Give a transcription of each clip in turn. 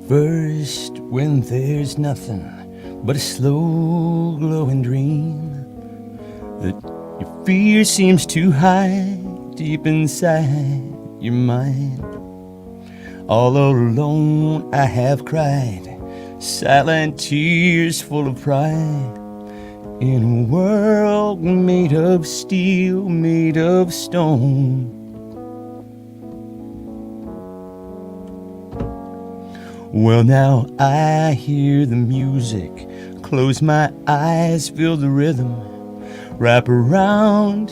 First, when there's nothing but a slow glowing dream, that your fear seems too high deep inside your mind. All alone I have cried silent tears full of pride, in a world made of steel, made of stone. Well, now I hear the music, close my eyes, feel the rhythm, wrap around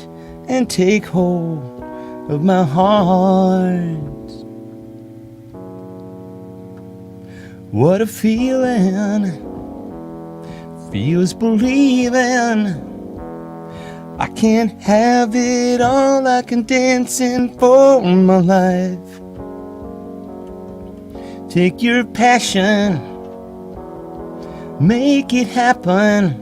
and take hold of my heart. What a feeling, feels believing. I can't have it all, like I'm dancing for my life. Take your passion, make it happen.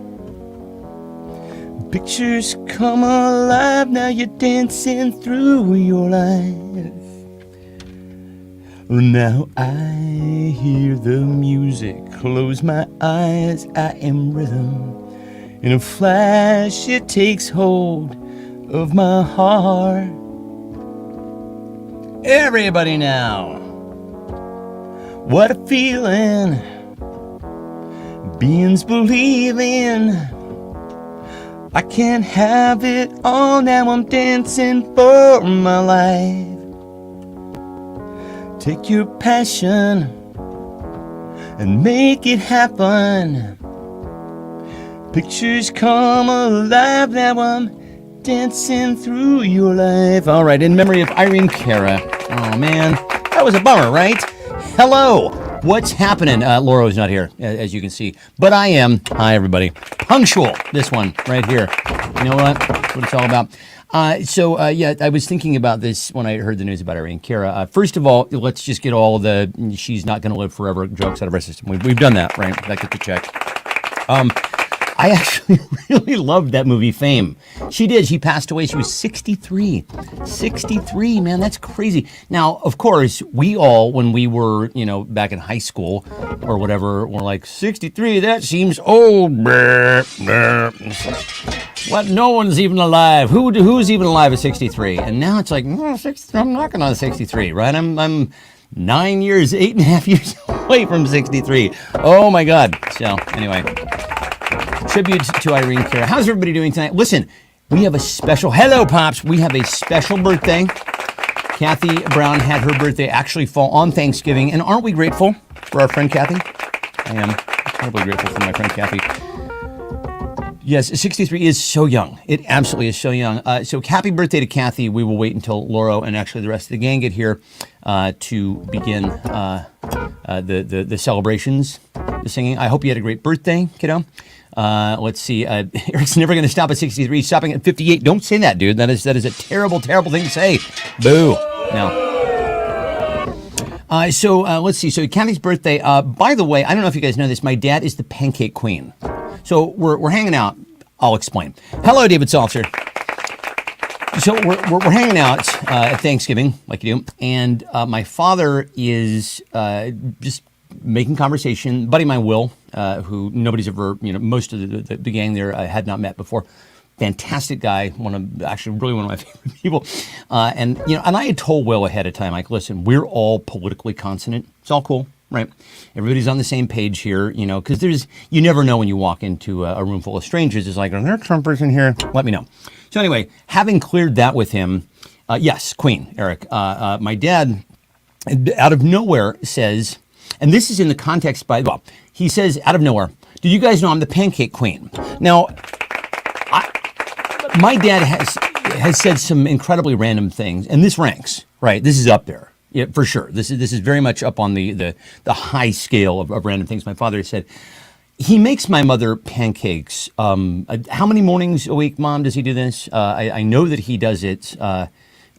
Pictures come alive, now you're dancing through your life. Now I hear the music, close my eyes, I am rhythm. In a flash it takes hold of my heart. Everybody now. What a feeling, beings believing. I can't have it all, now I'm dancing for my life. Take your passion and make it happen. Pictures come alive, now I'm dancing through your life. All right, in memory of Irene Cara. Oh man, that was a bummer, right? Hello, what's happening? Laura's not here, as you can see, but I am. Hi, everybody. Punctual, this one right here. You know what? That's what it's all about. Yeah, I was thinking about this when I heard the news about Irene Cara. First of all, let's just get all of the she's not going to live forever jokes out of our system. We've done that, right? That gets a check. I actually really loved that movie Fame. She did. She passed away. She was 63. 63, man, that's crazy. Now, of course, we all, when we were, back in high school or whatever, were like, 63, that seems old. What? No one's even alive. Who's even alive at 63? And now it's like, I'm knocking on 63, right? I'm 8.5 years away from 63. Oh my God. So anyway, tribute to Irene Cara. How's everybody doing tonight? Listen, we have a special, hello Pops, we have a special birthday. Kathy Brown had her birthday actually fall on Thanksgiving, and aren't we grateful for our friend Kathy? I am incredibly grateful for my friend Kathy. Yes, 63 is so young. It absolutely is so young. So happy birthday to Kathy. We will wait until Laura and actually the rest of the gang get here to begin the celebrations, the singing. I hope you had a great birthday, kiddo. Let's see. Eric's never going to stop at 63. He's stopping at 58. Don't say that, dude. That is a terrible, terrible thing to say. Boo. No. Let's see. So Kathy's birthday. By the way, I don't know if you guys know this. My dad is the pancake queen. So we're hanging out. I'll explain. Hello, David Salter. So we're hanging out at Thanksgiving, like you do, and my father is just making conversation. Buddy of mine, Will, who nobody's ever, most of the gang there had not met before. Fantastic guy, really one of my favorite people. And I had told Will ahead of time, like, listen, we're all politically consonant. It's all cool. Right. Everybody's on the same page here, because you never know when you walk into a room full of strangers. It's like, are there Trumpers in here? Let me know. So anyway, having cleared that with him, yes, Queen, Eric, my dad, out of nowhere says, and this is in the context he says out of nowhere, do you guys know I'm the pancake queen? Now, my dad has said some incredibly random things, and this ranks, right? This is up there. Yeah, for sure. This is very much up on the high scale of random things. My father said he makes my mother pancakes. How many mornings a week, Mom, does he do this? I know that he does it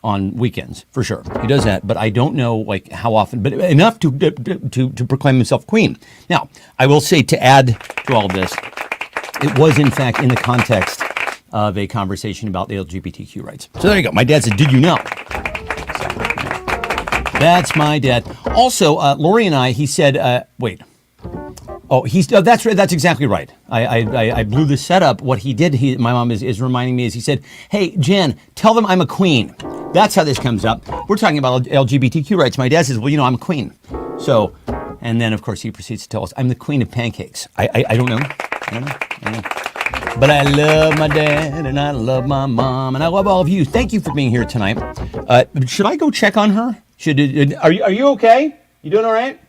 on weekends, for sure. He does that, but I don't know how often, but enough to proclaim himself queen. Now, I will say, to add to all of this, it was in fact in the context of a conversation about the LGBTQ rights. So there you go. My dad said, did you know? That's my dad. Also, Lori and I, he said, wait. Oh, that's right. That's exactly right. I blew the setup. What he did, my mom is reminding me, is he said, hey, Jen, tell them I'm a queen. That's how this comes up. We're talking about LGBTQ rights. My dad says, well, I'm a queen. So, and then, of course, he proceeds to tell us, I'm the queen of pancakes. I don't know. I don't know. But I love my dad, and I love my mom, and I love all of you. Thank you for being here tonight. Should I go check on her? Are you okay? You doing all right?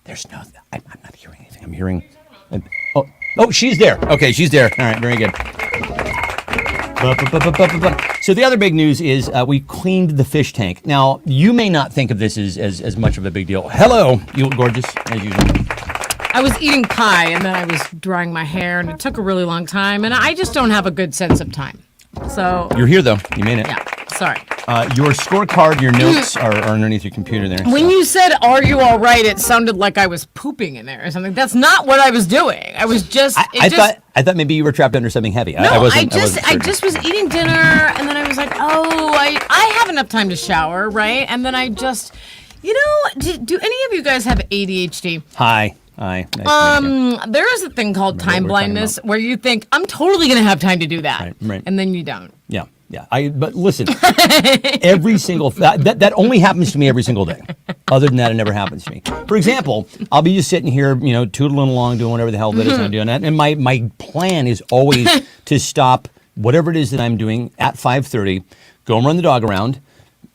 There's no, I'm not hearing anything. I'm hearing, oh, she's there. Okay, she's there. All right, very good. So the other big news is we cleaned the fish tank. Now, you may not think of this as much of a big deal. Hello, you look gorgeous, as usual. I was eating pie, and then I was drying my hair, and it took a really long time, and I just don't have a good sense of time. So you're here, though. You made it. Yeah, sorry. Your scorecard, your notes are underneath your computer there. When you said, are you all right, it sounded like I was pooping in there or something. That's not what I was doing. I was just... I thought maybe you were trapped under something heavy. No, I just was eating dinner, and then I was like, I have enough time to shower, right? And then I just... do any of you guys have ADHD? Hi. There is a thing called time blindness where you think, I'm totally going to have time to do that. Right. And then you don't. Yeah. But listen, every single, that only happens to me every single day. Other than that, it never happens to me. For example, I'll be just sitting here, tootling along, doing whatever the hell that is I'm doing. And my plan is always to stop whatever it is that I'm doing at 5:30, go and run the dog around,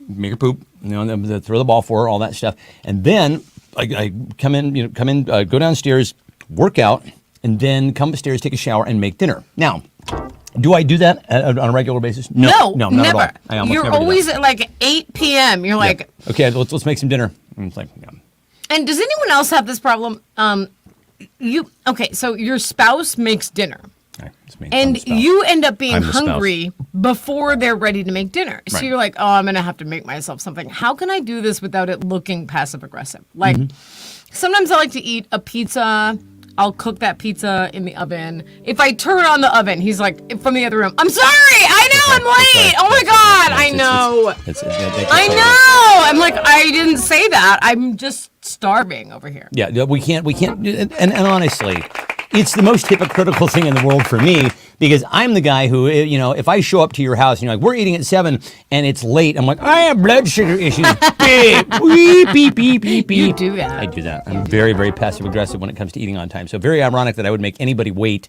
make her poop, throw the ball for her, all that stuff. And then I come in, go downstairs, work out, and then come upstairs, take a shower, and make dinner. Now, do I do that on a regular basis? No, not never. At all. You're never always at like 8 p.m. You're like, okay, let's make some dinner. And it's like, yeah. And does anyone else have this problem? So your spouse makes dinner. Right, it's me. And you end up being hungry before they're ready to make dinner. So you're like, I'm going to have to make myself something. How can I do this without it looking passive aggressive? Like, sometimes I like to eat a pizza. I'll cook that pizza in the oven. If I turn on the oven, he's like, from the other room, I'm sorry. I know I'm late. Oh my God. I know. I know. I'm like, I didn't say that. I'm just starving over here. Yeah, we can't. And honestly, it's the most hypocritical thing in the world for me, because I'm the guy who, if I show up to your house and you're like, we're eating at 7 and it's late, I'm like, I have blood sugar issues. Beep, beep, beep, beep, beep. You do that. I do that. I'm very, very passive aggressive when it comes to eating on time. So very ironic that I would make anybody wait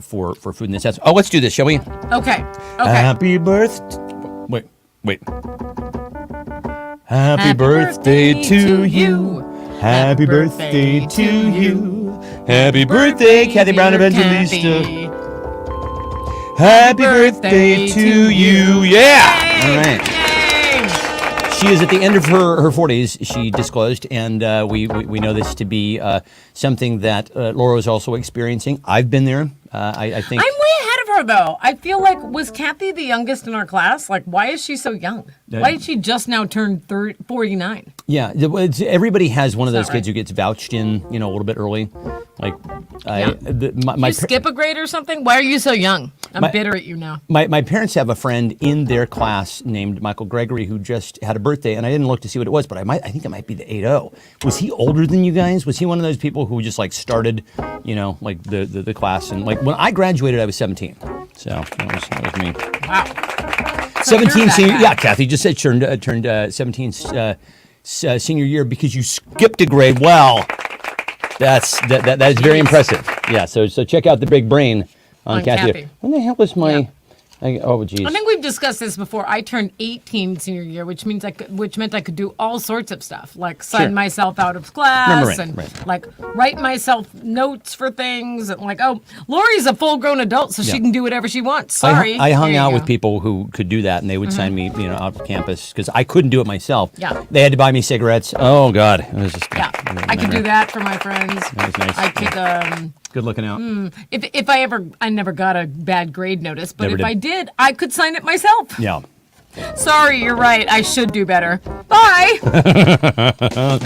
for food in this house. Oh, let's do this, shall we? Okay. Happy birthday. Wait. Happy birthday to you. Happy birthday to you. Happy birthday, Kathy Brown Evangelista. Happy birthday to you. Yeah. All right. She is at the end of her 40s, she disclosed, and we know this to be something that Laura is also experiencing. I've been there. I think I'm way ahead of her, though. I feel like, was Kathy the youngest in our class? Like, why is she so young? Why did she just now turn 49? Yeah, everybody has one of those kids who gets vouched in, a little bit early. Like, you skip a grade or something? Why are you so young? I'm bitter at you now. My parents have a friend in their class named Michael Gregory who just had a birthday, and I didn't look to see what it was, but I think it might be the 8-0. Was he older than you guys? Was he one of those people who just like started, like the class? And like when I graduated, I was 17. So that was me. Wow. 17 senior. Yeah, Kathy just said turned 17 senior year because you skipped a grade. Well, that is very impressive. Yeah. So check out the big brain on Kathy. When the hell was my? Yeah. Oh, geez. I think we've discussed this before. I turned 18 senior year, which meant I could do all sorts of stuff, like sign myself out of class like write myself notes for things, and like, Lori's a full-grown adult, so she can do whatever she wants. Sorry. I hung out with people who could do that, and they would sign me, out of campus because I couldn't do it myself. Yeah. They had to buy me cigarettes. Oh God, it was just I could do that for my friends. That was nice. I could. Good looking out. If I never got a bad grade notice, but I did, I could sign it myself. Yeah. Sorry, you're right. I should do better. Bye.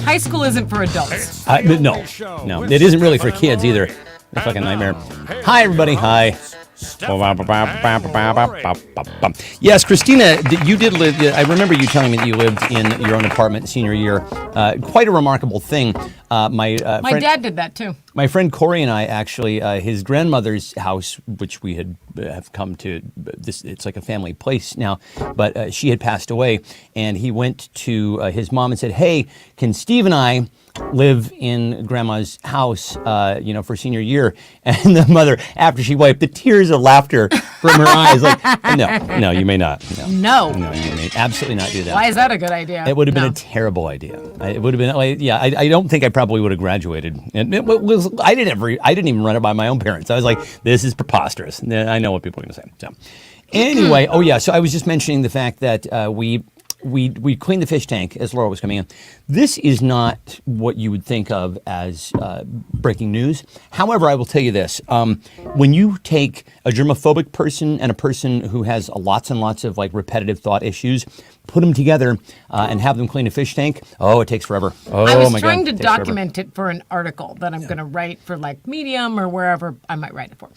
High school isn't for adults. No, it isn't really for kids either. A fucking nightmare. Hi, everybody. Hi. Yes, Christina, you did live. I remember you telling me that you lived in your own apartment senior year. Quite a remarkable thing. My dad did that too. My friend Corey and I actually, his grandmother's house, which we have come to, it's like a family place now, but she had passed away, and he went to his mom and said, "Hey, can Steve and I live in Grandma's house, for senior year?" And the mother, after she wiped the tears of laughter from her eyes, like, no, you may not. No, you may absolutely not do that. Why is that a good idea? It would have been a terrible idea. It would have been, I don't think I probably would have graduated. And I didn't even run it by my own parents. I was like, this is preposterous. I know what people are going to say. So, anyway, so I was just mentioning the fact that we cleaned the fish tank as Laura was coming in. This is not what you would think of as breaking news. However, I will tell you this. When you take a germophobic person and a person who has lots and lots of repetitive thought issues, put them together and have them clean a fish tank, it takes forever. I was trying to document it for an article that I'm going to write for Medium or wherever I might write it for.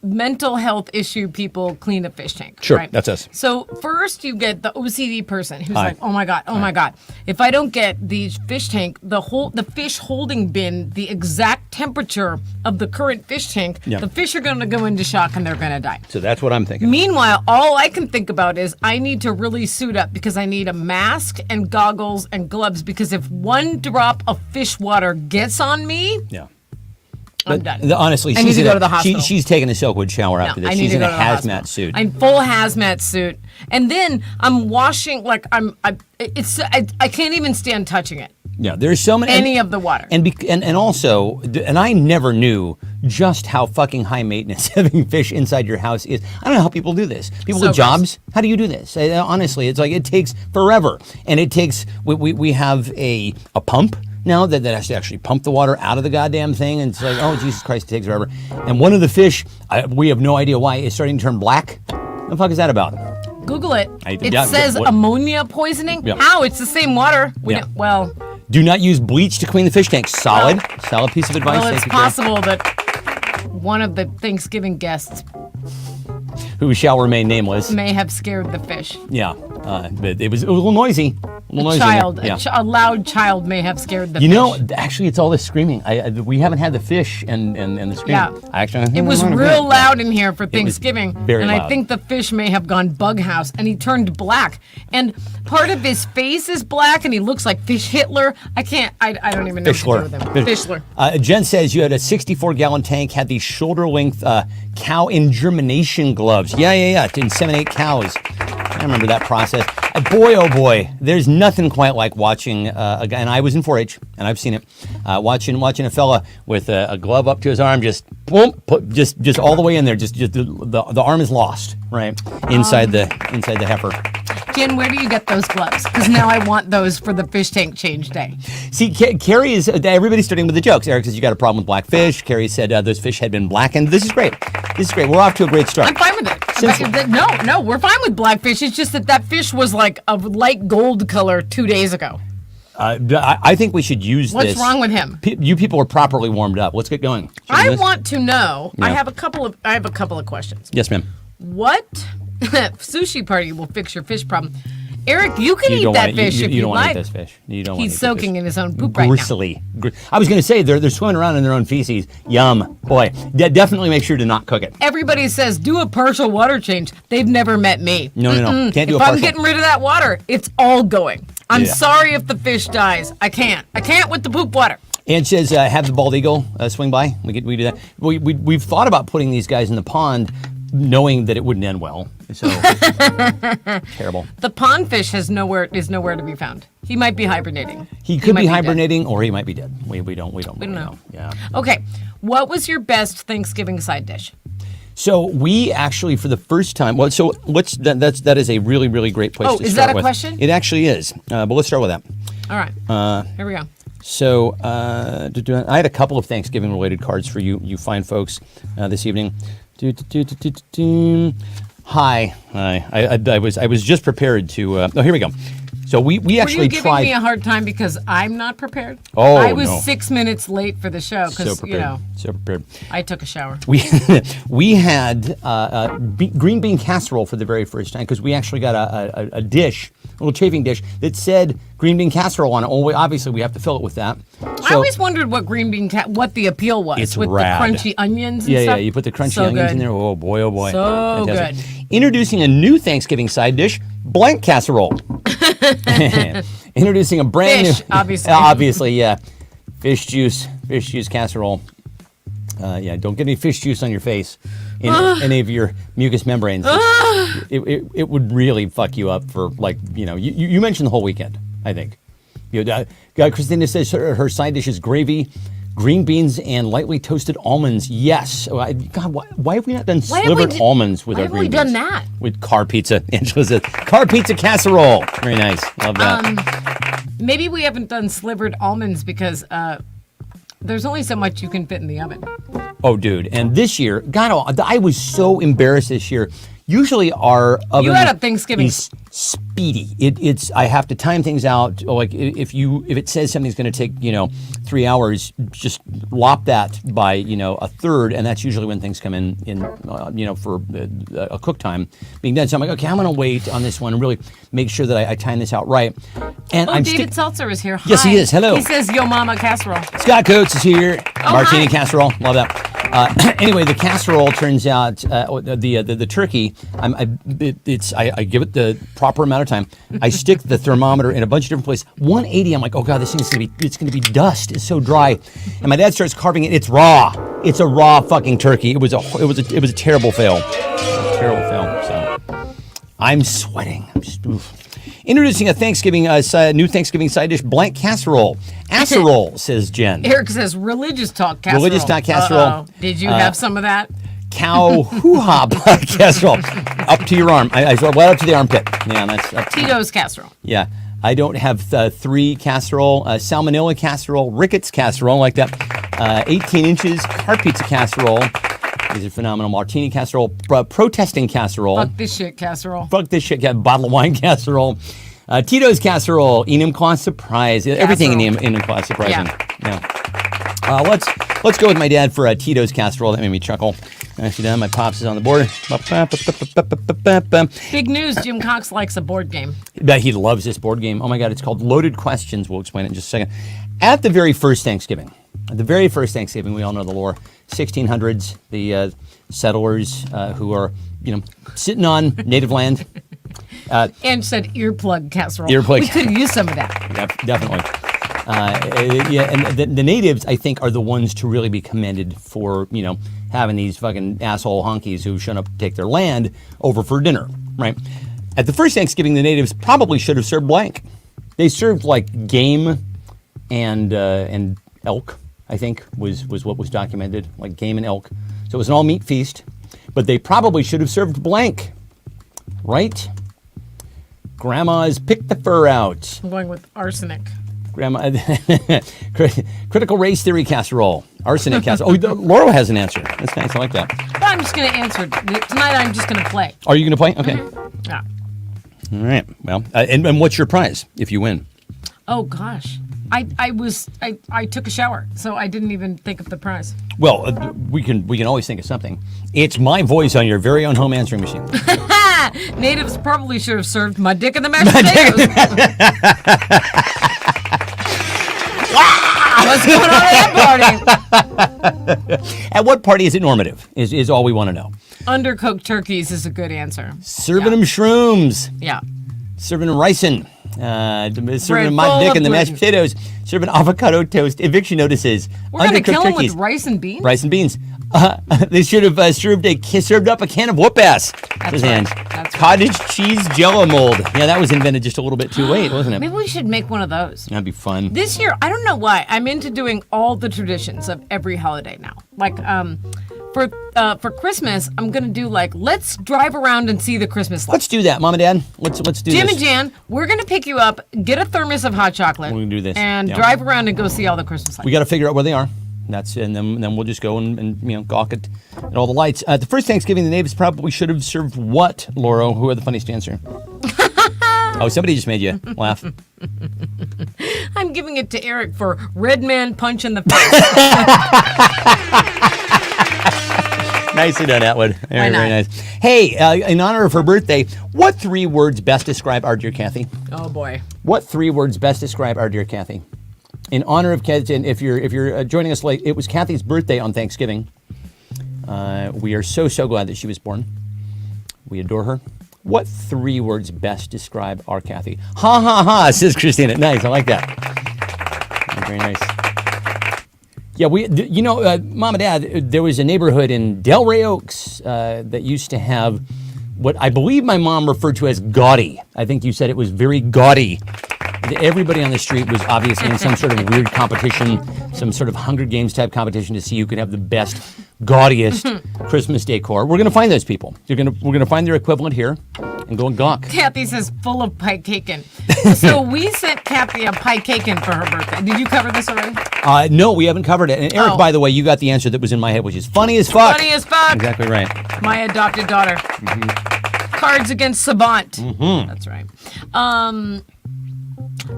Mental health issue people clean a fish tank. Sure, right? that's us. So first you get the OCD person who's like, oh my God. If I don't get the fish tank, the fish holding bin, the exact temperature of the current fish tank, the fish are going to go into shock and they're going to die. So that's what I'm thinking. Meanwhile, all I can think about is I need to really suit up because I need a mask and goggles and gloves because if one drop of fish water gets on me, I'm done. Honestly, I need to go to the hospital. She's taking a Silkwood shower after this. She's in a hazmat suit. I'm full hazmat suit, and then I'm washing I can't even stand touching it. Yeah, there's so many. Any of the water. And also, I never knew just how fucking high maintenance having fish inside your house is. I don't know how people do this. People with jobs, how do you do this? Honestly, it's like it takes forever, and it takes. We have a pump now that has to actually pump the water out of the goddamn thing, and it's like, oh Jesus Christ, it takes forever. And one of the fish, we have no idea why, is starting to turn black. What the fuck is that about? Google it. It says ammonia poisoning. Yep. How? It's the same water. Do not use bleach to clean the fish tank. Solid piece of advice. Well, it's possible that one of the Thanksgiving guests, who shall remain nameless, may have scared the fish. Yeah, but it was a little noisy. A loud child may have scared the fish. Actually, it's all this screaming. We haven't had the fish and the screaming. Yeah. It was real loud in here for Thanksgiving. Very loud. I think the fish may have gone bug house, and he turned black. And part of his face is black, and he looks like Fish Hitler. I don't even know what to do with him. Fishler. Jen says you had a 64-gallon tank, had these shoulder-length cow ingermination gloves. Yeah, to inseminate cows. I remember that process. Boy, oh boy, there's nothing quite like watching a guy, and I was in 4-H, and I've seen it, watching a fella with a glove up to his arm, just boom, just all the way in there, just the arm is lost, right, inside the heifer. Jen, where do you get those gloves? Because now I want those for the fish tank change day. See, Carrie is, everybody's starting with the jokes. Eric says you got a problem with black fish. Carrie said those fish had been blackened. This is great. We're off to a great start. I'm fine with it. No, we're fine with black fish. It's just that fish was like a light gold color 2 days ago. I think we should use this. What's wrong with him? You people are properly warmed up. Let's get going. I want to know. Yeah. I have a couple of questions. Yes, ma'am. What sushi party will fix your fish problem? Eric, you can eat that fish if you like. You don't want to eat this fish. You don't. He's soaking in his own poop right now. I was going to say they're swimming around in their own feces. Yum, boy. Definitely make sure to not cook it. Everybody says do a partial water change. They've never met me. No. Can't do a partial. If I'm getting rid of that water, it's all going. I'm sorry if the fish dies. I can't with the poop water. And says, have the bald eagle swing by. We do that. We've thought about putting these guys in the pond, knowing that it wouldn't end well. So terrible. The pond fish is nowhere to be found. He might be hibernating. He could be hibernating, or he might be dead. We don't know. Yeah. Okay. What was your best Thanksgiving side dish? So we actually, for the first time, that is a really, really great place to start with. Oh, is that a question? It actually is. But let's start with that. All right. Here we go. So I had a couple of Thanksgiving-related cards for you fine folks this evening. Hi. I was just prepared to. Here we go. So we Were actually you giving tried. me a hard time because I'm not prepared? Oh, I was no. 6 minutes late for the show So because, prepared. So prepared. I took a shower. We had green bean casserole for the very first time because we actually got a dish, a little chafing dish that said green bean casserole on it. Oh, obviously, we have to fill it with that. I always wondered what green bean what the appeal was It's with rad. the crunchy onions and Yeah, stuff. yeah, you put the crunchy So onions in good. there. Oh, boy, oh, boy. So Fantastic. Introducing a new Thanksgiving side dish, blank casserole. Introducing a brand Fish, new... obviously. Obviously, yeah. Fish juice casserole. Yeah, don't get any fish juice on your face in any of your mucous membranes. It would really fuck you up for, like, you mentioned the whole weekend, I think. Christina says her side dish is gravy, green beans, and lightly toasted almonds. Yes. God, why have we not done slivered almonds with our green beans? Why have we done that? With car pizza. Angela says, car pizza casserole. Very nice. Love that. Maybe we haven't done slivered almonds because there's only so much you can fit in the oven. Oh, dude. And this year, God, I was so embarrassed this year. Usually our oven You had a Thanksgiving is speedy. It's I have to time things out. Like if it says something's going to take 3 hours, just lop that by a third, and that's usually when things come in for a cook time being done. So I'm like, okay, I'm going to wait on this one and really make sure that I time this out right. And David Seltzer is here. Hi. Yes, he is. Hello. He says, "Yo, mama casserole." Scott Coates is here. Martini hi. casserole. Love that. Anyway, the casserole turns out the turkey. I give it the proper amount of time. I stick the thermometer in a bunch of different places. 180. I'm like, oh god, this thing's gonna be dust. It's so dry. And my dad starts carving it. It's raw. It's a raw fucking turkey. It was a terrible fail. Terrible fail. So I'm sweating. I'm just. Oof. Introducing a new Thanksgiving side dish, blank casserole. Casserole, says Jen. Eric says, religious talk casserole. Religious talk casserole. Uh-oh. Did you have some of that? Cow hoo-ha casserole. Up to your arm. I right up to the armpit. Yeah, that's up to Tito's casserole. Yeah. I don't have 3 casserole, salmonella casserole, rickets casserole, like that. 18 inches, car pizza casserole. These are phenomenal. Martini casserole, protesting casserole. Fuck this shit casserole. Fuck this shit, bottle of wine casserole. Tito's casserole, Enum Claus surprise. Everything in Enum Claus surprising. Yeah. Let's go with my dad for Tito's casserole. That made me chuckle. Nicely done. My pops is on the board. Big news, Jim Cox likes a board game. He loves this board game. Oh my God, it's called Loaded Questions. We'll explain it in just a second. At the very first Thanksgiving, we all know the lore. 1600s, the settlers who are, sitting on native land. And said earplug casserole. Earplug. We could use some of that. Definitely. And the natives, I think, are the ones to really be commended for, having these fucking asshole honkies who shouldn't have to take their land over for dinner, right? At the first Thanksgiving, the natives probably should have served blank. They served like game and elk, I think, was what was documented, like game and elk. So it was an all-meat feast, but they probably should have served blank, right? Grandma's picked the fur out. I'm going with arsenic. Grandma, critical race theory casserole, arsenic casserole. Oh, Laura has an answer. That's nice. I like that. But I'm just going to answer tonight. I'm just going to play. Are you going to play? Okay. Mm-hmm. Yeah. All right. Well, and what's your prize if you win? Oh gosh, I took a shower, so I didn't even think of the prize. Well, we can always think of something. It's my voice on your very own home answering machine. Natives probably should have served my dick in the mashed potatoes. What's going on at that party? At what party is it normative? Is all we want to know. Undercooked turkeys is a good answer. Serving them shrooms. Yeah. Serving them ricin. Serving them my full dick of and the mashed gluten. potatoes. Serving avocado toast. Eviction notices. We're going to Undercooked kill them turkeys. with rice and beans? Rice and beans. They should have served up a can of whoop ass. That's right. That's Cottage cheese jello mold. Yeah, that was invented just a little bit too late, wasn't it? Maybe we should make one of those. That'd be fun. This year, I don't know why, I'm into doing all the traditions of every holiday now. Like, for Christmas, I'm gonna do let's drive around and see the Christmas lights. Let's do that, Mom and Dad. Let's do Jim this. and Jan, we're gonna pick you up, get a thermos of hot chocolate. We're gonna do this. And Yeah. drive around and go see all the Christmas lights. We got to figure out where they are. And then we'll just go and gawk at all the lights. The first Thanksgiving, the natives probably should have served what, Laura? Who had the funniest answer? Oh, somebody just made you laugh. I'm giving it to Eric for red man punch in the face. Nicely done, Atwood. Very, not? very nice. Hey, in honor of her birthday, what 3 words best describe our dear Kathy? Oh boy. What 3 words best describe our dear Kathy? In honor of Kathy, and if you're joining us late, it was Kathy's birthday on Thanksgiving. We are so glad that she was born. We adore her. What 3 words best describe our Kathy? Ha ha ha, says Christina. Nice, I like that. Very nice. Yeah, Mom and Dad, there was a neighborhood in Delray Oaks that used to have what I believe my mom referred to as gaudy. I think you said it was very gaudy. Everybody on the street was obviously in some sort of weird competition, some sort of Hunger Games type competition to see who could have the best, gaudiest Christmas decor. We're going to find those people. We're going to find their equivalent here and go and gawk. Kathy says full of pie cakin'. So we sent Kathy a pie cakin' for her birthday. Did you cover this already? No, we haven't covered it. And Eric, by the way, you got the answer that was in my head, which is funny as fuck. Funny as fuck. Exactly right. My adopted daughter. Cards Against Savant. That's right.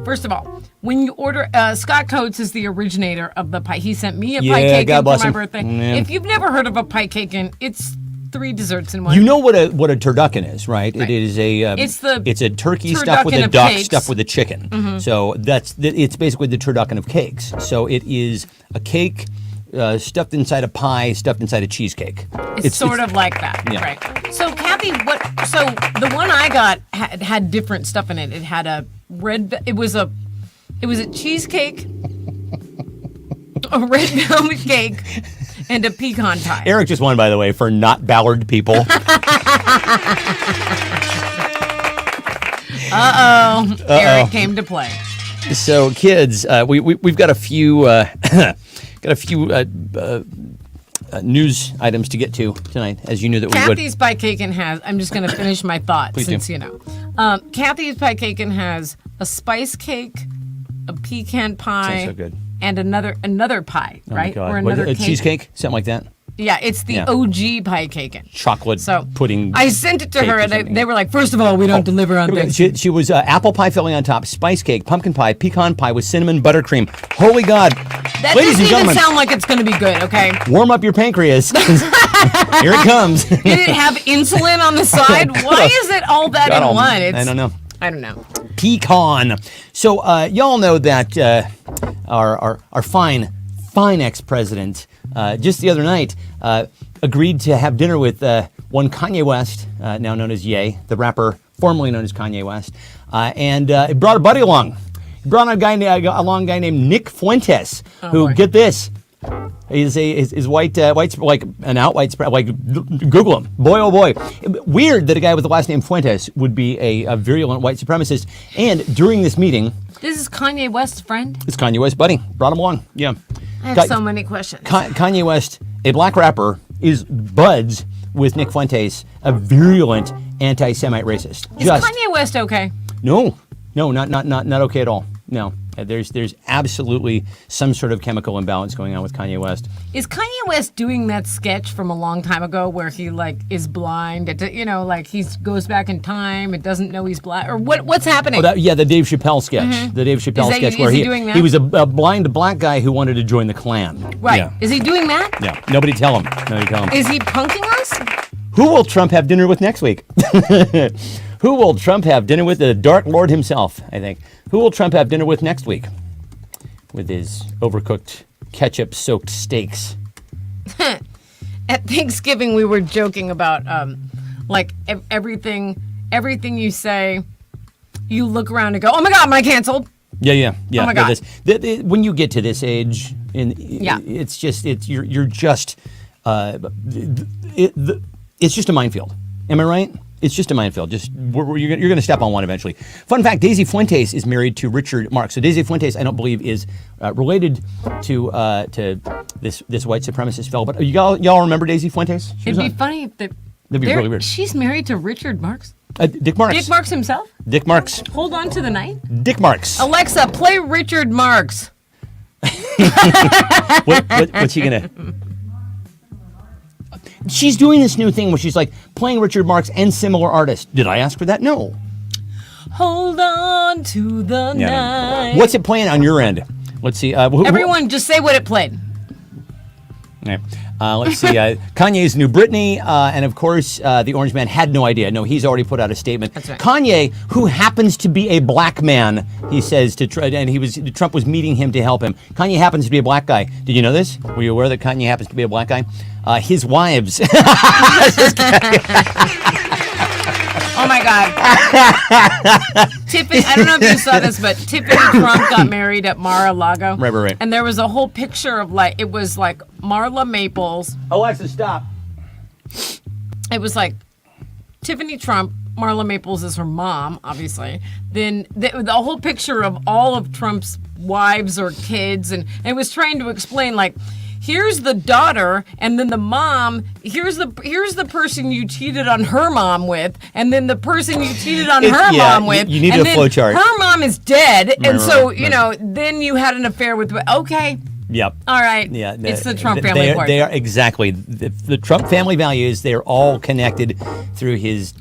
First of all, when you order, Scott Coates is the originator of the pie. He sent me a pie cake for my birthday. Yeah. If you've never heard of a pie cake, it's 3 desserts in one. You know what a turducken is, right? It is it's a turkey stuffed with a duck stuffed with a chicken. So it's basically the turducken of cakes. So it is a cake stuffed inside a pie, stuffed inside a cheesecake. It's sort of like that, right? So Kathy, so the one I got had different stuff in it. It had a it was a cheesecake, a red velvet cake, and a pecan pie. Eric just won, by the way, for not Ballard people. Eric came to play. So, kids, we've got a few news items to get to tonight, as you knew that we would. Kathy's Pie Cakin' has. I'm just going to finish my thought since you know. Kathy's Pie Cakin' has a spice cake, a pecan pie, so good. And another pie, right? Oh my God. Or another cake. Cheesecake, something like that. Yeah, it's the OG Pie Cakin'. Chocolate pudding. I sent it to her, and they were like, first of all, we don't deliver on things. She was apple pie filling on top, spice cake, pumpkin pie, pecan pie with cinnamon buttercream. Holy God. That Ladies doesn't and gentlemen, even sound like it's going to be good, okay? Warm up your pancreas. Here it comes. Did it have insulin on the side? Why is it all that in one? I don't know. I don't know. Pecan. So y'all know that our fine ex-president just the other night agreed to have dinner with one Kanye West, now known as Ye, the rapper formerly known as Kanye West, and it brought a buddy along. He brought a guy named Nick Fuentes, who, get this, is white, like an out white spread. Like, Google him. Boy, oh boy. Weird that a guy with the last name Fuentes would be a virulent white supremacist. And during this meeting, this is Kanye West's friend? It's Kanye West's buddy. Brought him along. Yeah. I have so many questions. Kanye West, a black rapper, is buds with Nick Fuentes, a virulent anti-Semite racist. Is Kanye West okay? No, not okay at all. No. There's absolutely some sort of chemical imbalance going on with Kanye West. Is Kanye West doing that sketch from a long time ago where he is blind? He goes back in time. It doesn't know he's black, or what's happening? The Dave Chappelle sketch. Mm-hmm. The Dave Chappelle sketch where he was a blind black guy who wanted to join the Klan. Right. Yeah. Is he doing that? Yeah. Nobody tell him. Is he punking us? Who will Trump have dinner with next week? Who will Trump have dinner with? The Dark Lord himself, I think. Who will Trump have dinner with next week? With his overcooked, ketchup-soaked steaks. At Thanksgiving, we were joking about, everything you say, you look around and go, oh my God, am I canceled? Yeah. Oh my God. When you get to this age, it's just a minefield. Am I right? It's just a minefield. You're going to step on one eventually. Fun fact: Daisy Fuentes is married to Richard Marx. So Daisy Fuentes, I don't believe, is related to this white supremacist fellow. But y'all remember Daisy Fuentes? It'd be funny if that'd be really weird. She's married to Richard Marx. Dick Marx. Dick Marx himself. Dick Marx. Hold on to the night. Dick Marx. Alexa, play Richard Marx. What's he gonna? She's doing this new thing where she's playing Richard Marx and similar artists. Did I ask for that? No. Hold on to the night. What's it playing on your end? Let's see. Everyone, just say what it played. All right. Let's see. Kanye's New Britney, and of course, the Orange Man had no idea. No, he's already put out a statement. That's right. Kanye, who happens to be a black man, he says and Trump was meeting him to help him. Kanye happens to be a black guy. Did you know this? Were you aware that Kanye happens to be a black guy? His wives. Oh my God. Tiffany, I don't know if you saw this, but Tiffany Trump got married at Mar-a-Lago. Right. And there was a whole picture of it was like Marla Maples. Alexa, stop. It was like Tiffany Trump, Marla Maples is her mom, obviously. Then the whole picture of all of Trump's wives or kids, and it was trying to explain here's the daughter, and then the mom. Here's the person you cheated on her mom with, and then the person you cheated on her mom with. You need a flowchart. Her mom is dead, and so then you had an affair with. Okay. Yep. All right. Yeah. It's the Trump family part. They are exactly the Trump family values. They're all connected through his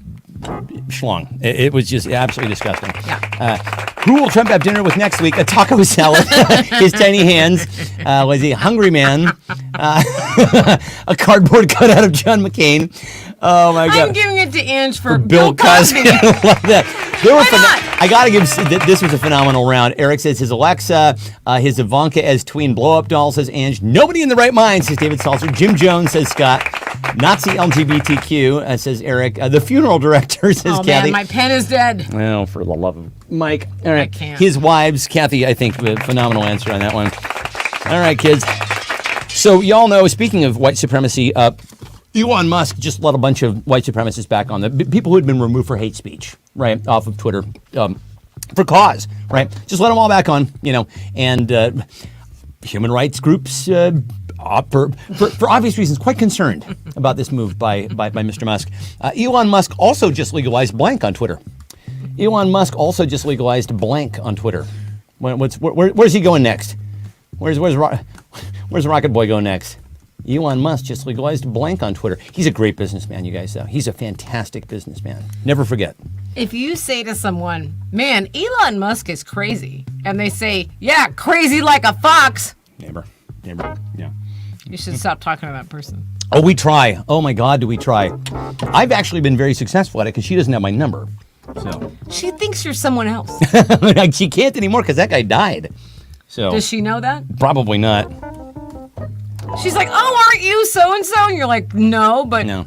schlong. It was just absolutely disgusting. Yeah. Who will Trump have dinner with next week? A taco salad. His tiny hands. Was he a hungry man? A cardboard cutout of John McCain. Oh my God! I'm giving it to Ange for Bill Cosby. I love that. Why not? I gotta give. This was a phenomenal round. Eric says his Alexa, his Ivanka as tween blow-up doll, says Ange. Nobody in the right mind, says David Salzer. Jim Jones, says Scott. Nazi LGBTQ, says Eric. The funeral director, says Kathy. Man, my pen is dead. Well, for the love of Mike. All right. I can't. His wives, Kathy, I think, a phenomenal answer on that one. All right, kids. So y'all know, speaking of white supremacy, Elon Musk just let a bunch of white supremacists back on, the people who had been removed for hate speech, right, off of Twitter, for cause, right? Just let them all back on, and human rights groups, for obvious reasons, quite concerned about this move by Mr. Musk. Elon Musk also just legalized blank on Twitter. Elon Musk also just legalized blank on Twitter. Where's he going next? Where's Rocket Boy going next? Elon Musk just legalized blank on Twitter. He's a great businessman, you guys, though. He's a fantastic businessman. Never forget. If you say to someone, man, Elon Musk is crazy, and they say, yeah, crazy like a fox. Never, yeah. You should stop talking to that person. Oh, we try. Oh, my God, do we try. I've actually been very successful at it because she doesn't have my number. So she thinks you're someone else. She can't anymore because that guy died. So does she know that? Probably not. She's like, oh, aren't you so-and-so? And you're like, no, but no.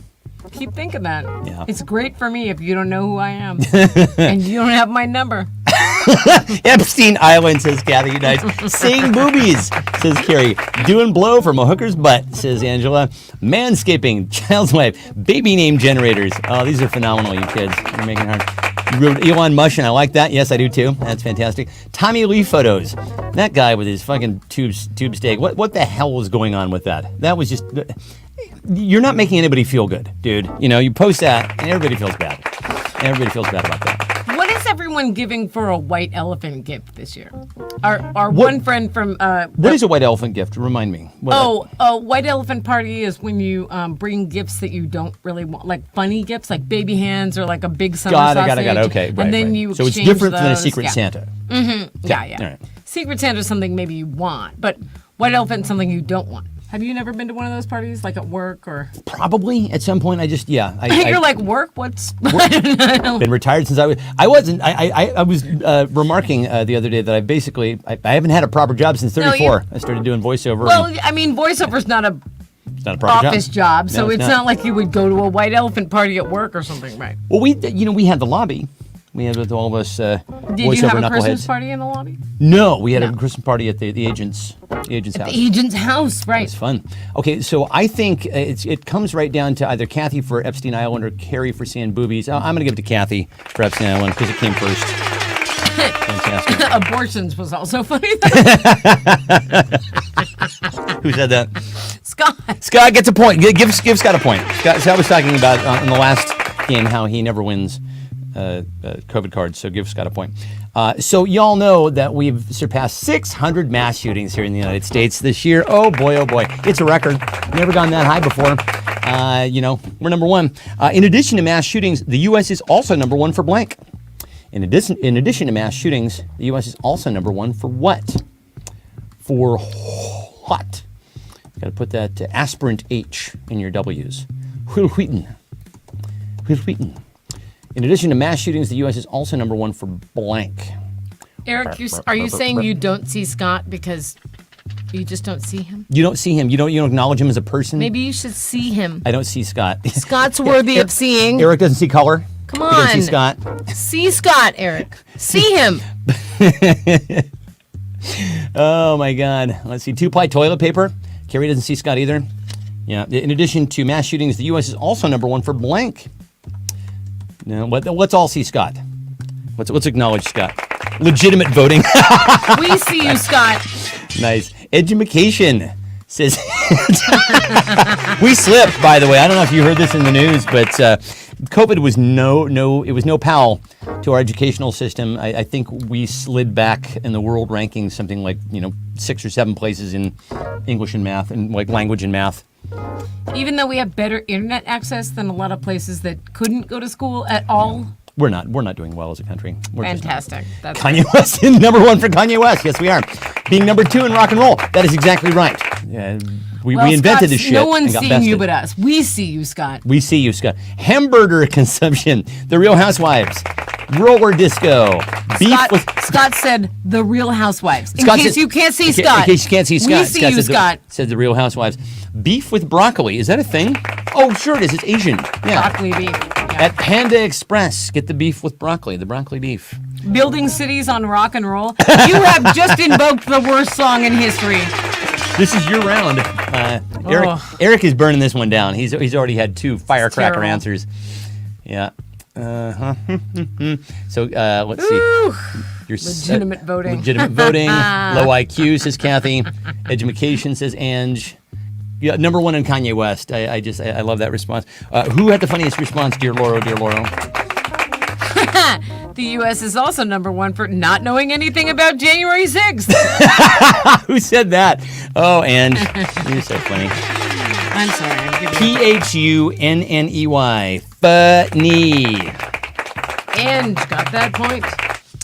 Keep thinking that. Yeah. It's great for me if you don't know who I am. And you don't have my number. Epstein Island, says Kathy. Nice. Seeing boobies, says Carrie. Doing blow from a hooker's butt, says Angela. Manscaping, child's wife, baby name generators. Oh, these are phenomenal, you kids. You're making it hard. You wrote Elon Musk, and I like that. Yes, I do too. That's fantastic. Tommy Lee photos. That guy with his fucking tube steak. What the hell was going on with that? That was just... You're not making anybody feel good, dude. You post that, and everybody feels bad. Everybody feels bad about that. What is everyone giving for a white elephant gift this year? Our one friend from... what is a white elephant gift? Remind me. A white elephant party is when you bring gifts that you don't really want, like funny gifts, like baby hands or like a big summer sausage. Got it. Okay, right. And then you so it's exchange different those. than a Secret Santa. Mm-hmm. Yeah. All right. Secret Santa is something maybe you want, but white elephant is something you don't want. Have you never been to one of those parties, like at work or? Probably at some point. You're like, work? What's? Been retired since I wasn't. I was remarking the other day that I haven't had a proper job since 34. I started doing voiceover. Well, I mean, voiceover's not a office job, so it's not like you would go to a white elephant party at work or something, right? Well, we had the lobby. We had with all of us Did you have a Christmas party in the lobby? No, we had a Christmas party at the agent's house. The agent's house, right. It's fun. Okay, so I think it comes right down to either Kathy for Epstein Island or Carrie for seeing boobies. I'm going to give it to Kathy for Epstein Island because it came first. Fantastic. Abortions was also funny. Who said that? Scott gets a point. Give Scott a point. Scott was talking about in the last game how he never wins COVID cards, so give Scott a point. So y'all know that we've surpassed 600 mass shootings here in the United States this year. Oh boy, it's a record. Never gone that high before. We're number one. In addition to mass shootings, the U.S. is also number one for blank. In addition to mass shootings, the U.S. is also number one for what? For what? Got to put that aspirant H in your W's. In addition to mass shootings, the U.S. is also number one for blank. Eric, are you saying you don't see Scott because you just don't see him? You don't see him. You don't acknowledge him as a person? Maybe you should see him. I don't see Scott. Scott's worthy of seeing. Eric doesn't see color. Come on. He doesn't see Scott. See Scott, Eric. See him. Oh, my God. Let's see. 2-ply toilet paper. Carrie doesn't see Scott either. Yeah. In addition to mass shootings, the U.S. is also number one for blank. Now, let's all see Scott. Let's acknowledge Scott. Legitimate voting. We see you, Scott. Nice. Edumacation says we slipped, by the way. I don't know if you heard this in the news, but COVID was no pal to our educational system. I think we slid back in the world rankings, something like 6 or 7 places in English and math, and like language and math. Even though we have better internet access than a lot of places that couldn't go to school at all. We're not doing well as a country. We're fantastic. That's Kanye West is number one for Kanye West. Yes, we are. Being number 2 in rock and roll. That is exactly right. We invented this shit. No one's and got seeing you bested. but us. We see you, Scott. We see you, Scott. Hamburger consumption. The Real Housewives. Roller disco. Scott said the Real Housewives. In Scott case said, you can't see Scott. In case you can't see Scott. We see you, Scott. Said the Real Housewives. Beef with broccoli. Is that a thing? Oh, sure it is. It's Asian. Yeah. Broccoli beef. Yeah. At Panda Express, get the beef with broccoli. The broccoli beef. Building cities on rock and roll. You have just invoked the worst song in history. This is your round. Eric is burning this one down. He's already had 2 firecracker answers. Yeah. So let's see. Legitimate voting. Legitimate voting. Low IQ, says Kathy. Edumacation, says Ange. Yeah, number 1 in Kanye West. I love that response. Who had the funniest response, dear Lauro, dear Lauro? The U.S. is also number 1 for not knowing anything about January 6th. Who said that? Oh, Ange. You're so funny. I'm sorry. P-H-U-N-N-E-Y. Funny. And got that point.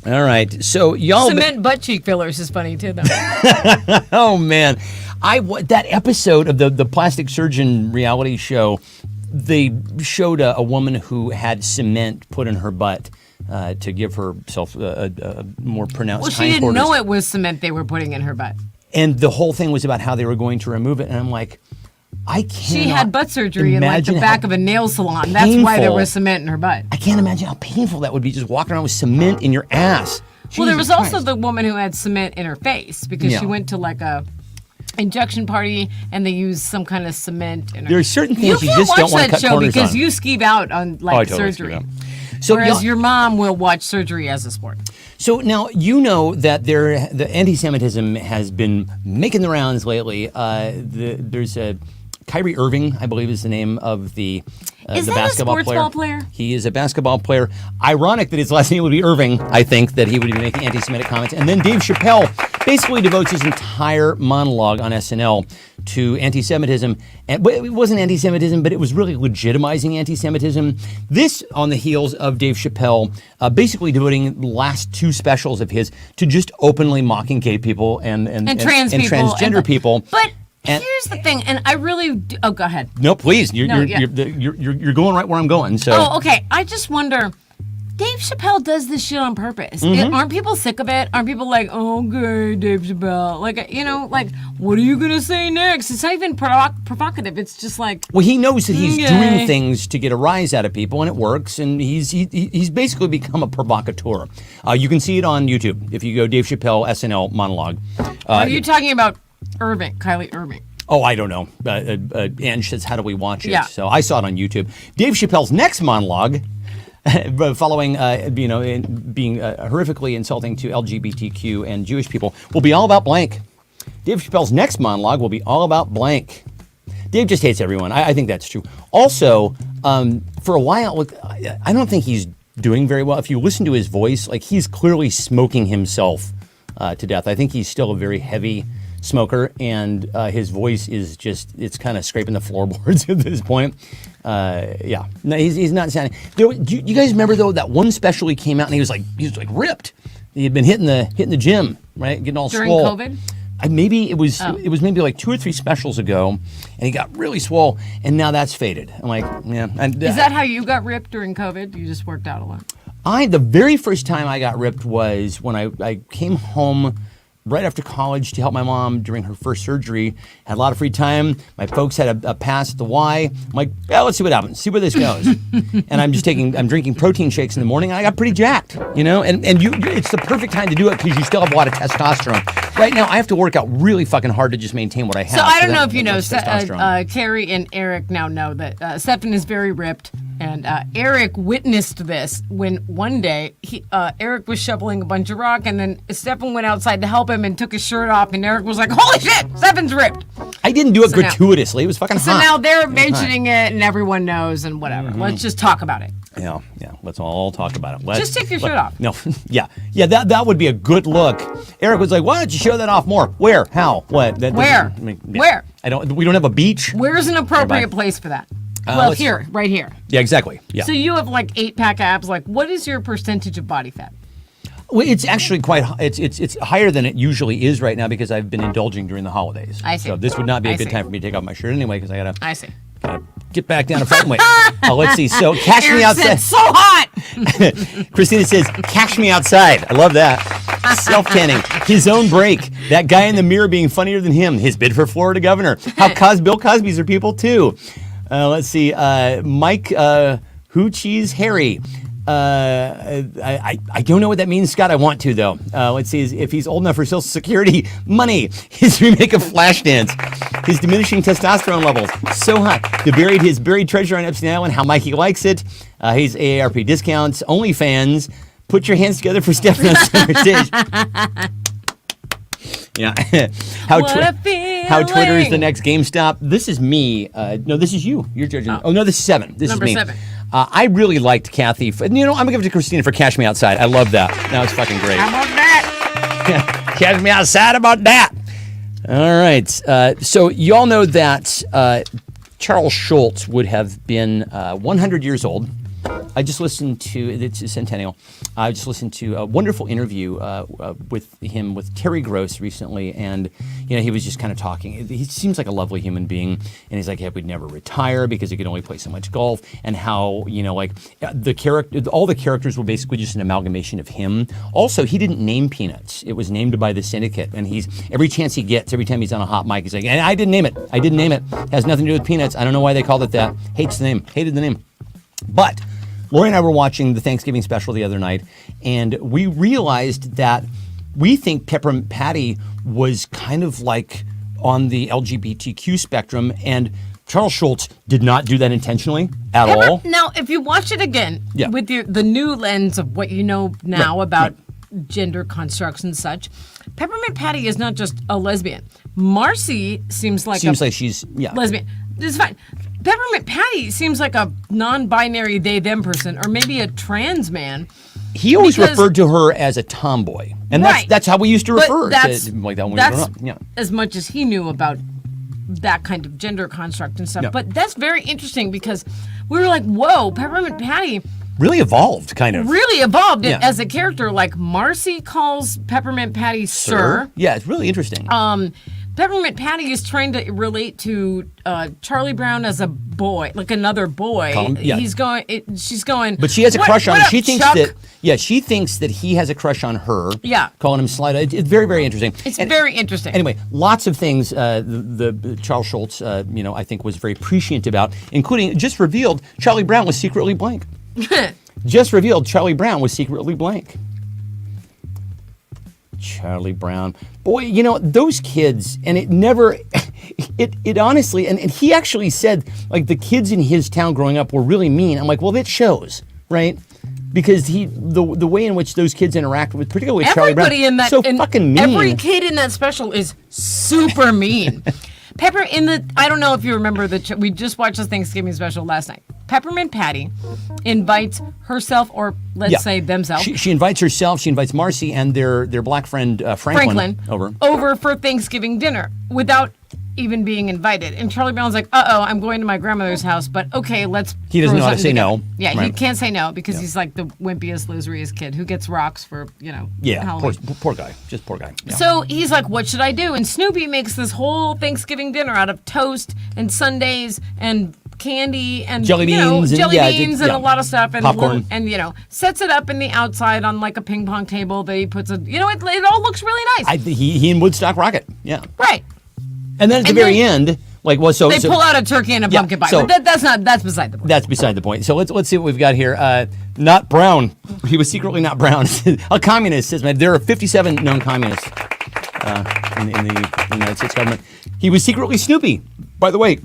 All right. So y'all... Cement butt cheek fillers is funny, too, though. Oh, man. That episode of the plastic surgeon reality show, they showed a woman who had cement put in her butt to give herself a more pronounced Well, she didn't know it was cement they were putting in her butt. And the whole thing was about how they were going to remove it. And I'm like, I can't. She had butt surgery in like the back of a nail salon. That's why there was cement in her butt. I can't imagine how painful that would be, just walking around with cement in your ass. Well, there was also the woman who had cement in her face because she went to like a injection party and they used some kind of cement in her. There are certain things you just don't want to cut corners on. You can't watch that show because you skeeve out on like surgery. So whereas your mom will watch surgery as a sport. So now you know that the anti-Semitism has been making the rounds lately. There's a Kyrie Irving, I believe, is the name of the basketball a sports ball player? He is a basketball player. Ironic that his last name would be Irving. I think that he would be making anti-Semitic comments. And then Dave Chappelle basically devotes his entire monologue on SNL to anti-Semitism. And it wasn't anti-Semitism, but it was really legitimizing anti-Semitism. This on the heels of Dave Chappelle basically devoting the last 2 specials of his to just openly mocking gay people and transgender people. But here's the thing, and I really do, go ahead. No, please. You're going right where I'm going. So. Oh, okay. I just wonder. Dave Chappelle does this shit on purpose. Aren't people sick of it? Aren't people like, oh, okay, Dave Chappelle? Like, like, what are you going to say next? It's not even provocative. It's just like... Well, he knows that he's doing things to get a rise out of people, and it works, and he's basically become a provocateur. You can see it on YouTube if you go Dave Chappelle SNL monologue. Are you talking about Kylie Irving? Oh, I don't know. Ange says, how do we watch it? Yeah. So I saw it on YouTube. Dave Chappelle's next monologue... following being horrifically insulting to LGBTQ and Jewish people, will be all about blank. Dave Chappelle's next monologue will be all about blank. Dave just hates everyone. I think that's true. Also, for a while, I don't think he's doing very well. If you listen to his voice, like he's clearly smoking himself to death. I think he's still a very heavy smoker, and his voice is it's kind of scraping the floorboards at this point. Yeah, no, he's not sounding. Do you guys remember though that one special he came out and he was like ripped. He had been hitting the gym, right, getting all during swole. COVID. Maybe it was maybe like 2 or 3 specials ago, and he got really swole, and now that's faded. I'm like, yeah. Is that how you got ripped during COVID? You just worked out a lot. The very first time I got ripped was when I came home right after college to help my mom during her first surgery. Had a lot of free time. My folks had a pass at the Y. I'm like, yeah, let's see what happens. See where this goes. And I'm drinking protein shakes in the morning, and I got pretty jacked, and it's the perfect time to do it because you still have a lot of testosterone. Right now, I have to work out really fucking hard to just maintain what I have. So I don't know if you know, Carrie and Eric now know that Stefan is very ripped. And Eric witnessed this when one day Eric was shoveling a bunch of rock, and then Stefan went outside to help him and took his shirt off, and Eric was like, "Holy shit, Stefan's ripped!" I didn't do it gratuitously. It was fucking hot. So now they're mentioning it, and everyone knows, and whatever. Mm-hmm. Let's just talk about it. Yeah. Let's all talk about it. Just take your shirt off. No, yeah. That would be a good look. Eric was like, "Why don't you show that off more? Where? How? What? Where? Where? We don't have a beach. Where's an appropriate place for that? Well, right here. Yeah, exactly. Yeah. So you have like 8-pack abs. Like, what is your percentage of body fat? Well, it's actually it's higher than it usually is right now because I've been indulging during the holidays. I see. So this would not be a good time for me to take off my shirt anyway because I gotta. I see. Gotta get back down to fighting weight. Let's see. So cash me outside. It's so hot. Christina says, "Cash me outside." I love that. Self-tanning. His own break. That guy in the mirror being funnier than him. His bid for Florida governor. How Bill Cosby's are people too. Let's see. Mike Hoochie's Harry. I don't know what that means, Scott. I want to, though. Let's see if he's old enough for Social Security. Money. His remake of Flashdance. His diminishing testosterone levels. So hot. His buried treasure on Epstein Island. How Mikey likes it. His AARP discounts. OnlyFans. Put your hands together for Stefan on center stage. Yeah. How Twitter is the next GameStop. This is me. No, this is you. You're judging. Oh, no, this is 7. This Number is me. 7. I really liked Kathy. I'm going to give it to Christina for Cash Me Outside. I love that. That was fucking great. How about that? Cash Me Outside about that. All right. So you all know that Charles Schultz would have been 100 years old. I just listened to, it's a centennial, I just listened to a wonderful interview with him with Terry Gross recently, and he was just kind of talking. He seems like a lovely human being, and he's like, we'd never retire because he could only play so much golf, and how, all the characters were basically just an amalgamation of him. Also, he didn't name Peanuts. It was named by the syndicate, and every chance he gets, every time he's on a hot mic, he's like, I didn't name it. It has nothing to do with Peanuts. I don't know why they called it that. Hated the name. But Lori and I were watching the Thanksgiving special the other night, and we realized that we think Peppermint Patty was kind of like on the LGBTQ spectrum, and Charles Schultz did not do that intentionally at all. Now, if you watch it again with the new lens of what you know now about gender constructs and such, Peppermint Patty is not just a lesbian. Marcy seems like she's lesbian. This is fine. Peppermint Patty seems like a non-binary they/them person, or maybe a trans man. He always referred to her as a tomboy, and that's how we used to refer to like that when we were growing up. Yeah. As much as he knew about that kind of gender construct and stuff. Yeah. But that's very interesting because we were like, "Whoa, Peppermint Patty." Really evolved, kind of. Really evolved as a character. Like Marcy calls Peppermint Patty Sir. Yeah, it's really interesting. Peppermint Patty is trying to relate to Charlie Brown as a boy, like another boy. She's going. But she has a crush on him. She thinks she thinks that he has a crush on her. Yeah. Calling him Slida. It's very, very interesting. It's very interesting. Anyway, lots of things the Charles Schultz, I think was very prescient about, including just revealed Charlie Brown was secretly blank. Just revealed Charlie Brown was secretly blank. Charlie Brown. Boy, those kids, and it never, it honestly, and he actually said, like, the kids in his town growing up were really mean. I'm like, well, that shows, right? Because the way in which those kids interact with, particularly with Charlie Brown, fucking mean. Every kid in that special is super mean. I don't know if you remember we just watched the Thanksgiving special last night. Peppermint Patty invites herself, or let's say themselves. She invites herself. She invites Marcy and their black friend Franklin over for Thanksgiving dinner without even being invited. And Charlie Brown's like, I'm going to my grandmother's house, but okay, let's. He doesn't know how to say no. Yeah, he can't say no because he's like the wimpiest, loseriest kid who gets rocks for, Halloween. Poor guy. Just poor guy. Yeah. So he's like, what should I do? And Snoopy makes this whole Thanksgiving dinner out of toast and sundaes and candy and jelly beans and a lot of stuff and popcorn and sets it up in the outside on like a ping pong table that he puts it all looks really nice. He and Woodstock Rocket. Yeah. Right. And then at the very end, they pull out a turkey and a pumpkin pie. But that's beside the point. That's beside the point. So let's see what we've got here. Not Brown. He was secretly not Brown. A communist says, man, there are 57 known communists in the United States government. He was secretly Snoopy. By the way,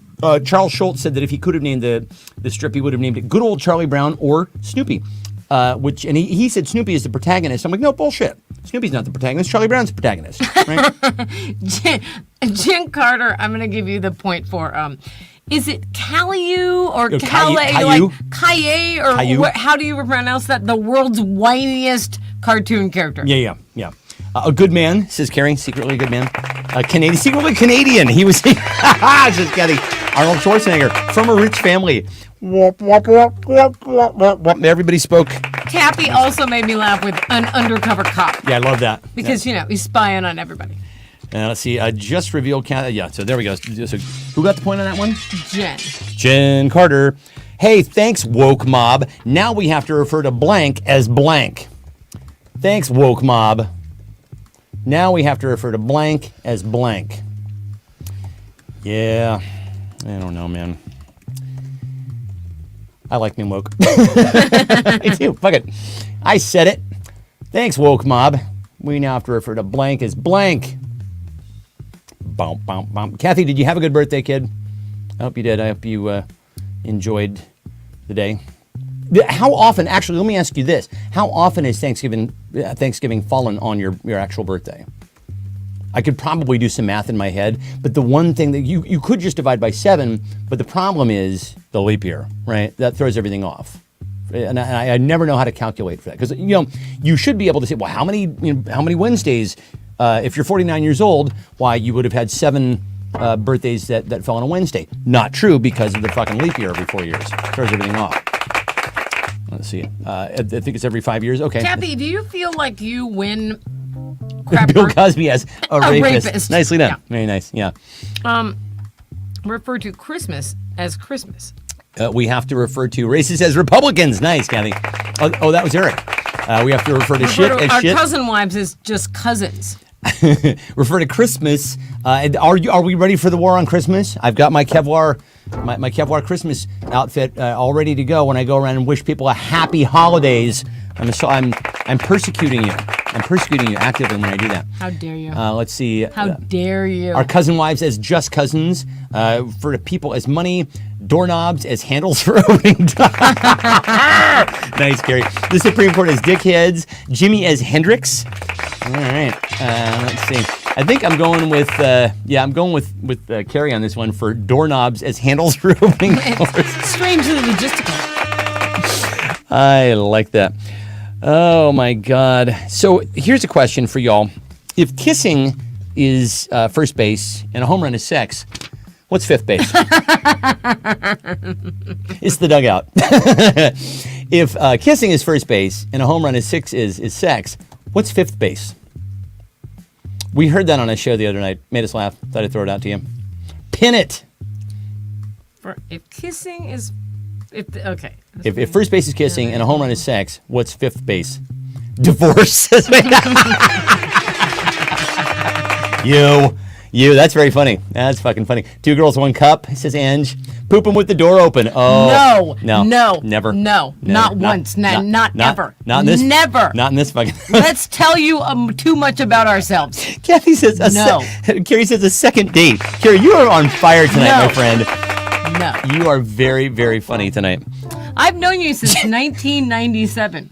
Charles Schultz said that if he could have named the strip, he would have named it Good Old Charlie Brown or Snoopy. And he said Snoopy is the protagonist. I'm like, no, bullshit. Snoopy's not the protagonist. Charlie Brown's the protagonist. Right? Jen Carter, I'm going to give you the point for, is it Caillou or Calais? Caillou? Like Caillou or Caillou. How do you pronounce that? The world's whiniest cartoon character. Yeah. A good man, says Carrie, secretly a good man. Secretly Canadian. He was, just kidding. Arnold Schwarzenegger, from a rich family. Everybody spoke. Kathy also made me laugh with an undercover cop. Yeah, I love that. Because, he's spying on everybody. Let's see, just revealed, so there we go. So who got the point on that one? Jen Carter. Hey, thanks, woke mob. Now we have to refer to blank as blank. Thanks, woke mob. Now we have to refer to blank as blank. Yeah, I don't know, man. I like being woke. Me too. Fuck it. I said it. Thanks, woke mob. We now have to refer to blank as blank. Bump, bump, bump. Kathy, did you have a good birthday, kid? I hope you did. I hope you enjoyed the day. How often, actually, let me ask you this. How often is Thanksgiving fallen on your actual birthday? I could probably do some math in my head, but the one thing that you could just divide by 7, but the problem is the leap year, right? That throws everything off. And I never know how to calculate for that. Because, you should be able to say, well, how many Wednesdays, if you're 49 years old, why you would have had 7 birthdays that fell on a Wednesday. Not true because of the fucking leap year every 4 years. Throws everything off. Let's see. I think it's every 5 years. Okay. Kathy, do you feel like you win crap? Bill Cosby as a rapist. Nicely done. Yeah. Very nice. Yeah. Refer to Christmas as Christmas. We have to refer to racists as Republicans. Nice, Kathy. Oh, that was Eric. We have to refer to shit as shit. Our cousin wives is just cousins. Refer to Christmas. Are we ready for the war on Christmas? I've got my Kevlar Christmas outfit all ready to go when I go around and wish people a happy holidays. I'm persecuting you. I'm persecuting you actively when I do that. How dare you? Let's see. How dare you? Our cousin wives as just cousins. Refer to people as money. Doorknobs as handles for opening doors. Nice, Gary. The Supreme Court as dickheads. Jimmy as Hendrix. All right. Let's see. I think I'm going with Carrie on this one for doorknobs as handles for opening doors. It's strangely logistical. I like that. Oh my God. So here's a question for y'all. If kissing is first base and a home run is sex, what's fifth base? It's the dugout. If kissing is first base and a home run is sex, what's fifth base? We heard that on a show the other night. Made us laugh. Thought I'd throw it out to you. Pin it. If kissing is... Okay. If first base is kissing and a home run is sex, what's fifth base? Divorce. You. That's very funny. That's fucking funny. 2 girls, 1 cup, says Ange. Pooping with the door open. Oh. No. Never. No. Not once. Not ever. Not in this. Never. Not in this fucking. Let's tell you too much about ourselves. Kathy says Carrie says a second date. Carrie, you are on fire tonight, my friend. No. You are very, very funny tonight. I've known you since 1997.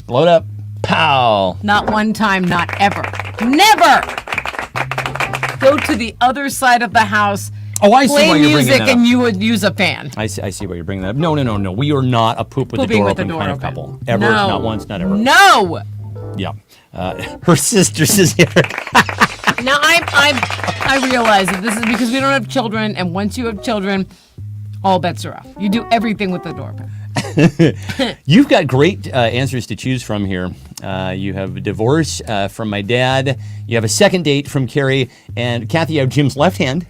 Load up. Pow. Not one time, not ever. Never. Go to the other side of the house Oh, I see why you're bringing music that up. and you would use a fan. I see why you're bringing that up. No. We are not a poop with the Pooping door with the open door kind of open. couple. Ever, No. not once, not ever. No. Yeah. Her sister says here. Now I realize that this is because we don't have children, and once you have children, all bets are off. You do everything with the door open. You've got great answers to choose from here. You have a divorce from my dad. You have a second date from Carrie. And Kathy, you have Jim's left hand.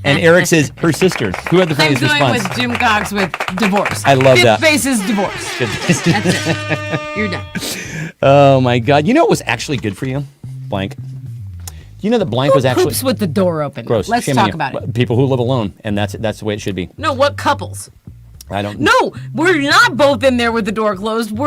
And Eric says her sister. Who had the I'm funniest going response? with Jim Cox with divorce. I love Fifth that. base is divorce. That's it. You're done. Oh, my God. You know what was actually good for you? Blank. You know that blank was actually... Poops with the door open. Gross. Let's Shame on talk you. about it. People who live alone. And that's the way it should be. No, what couples? I don't... No, we're not both in there with the door closed.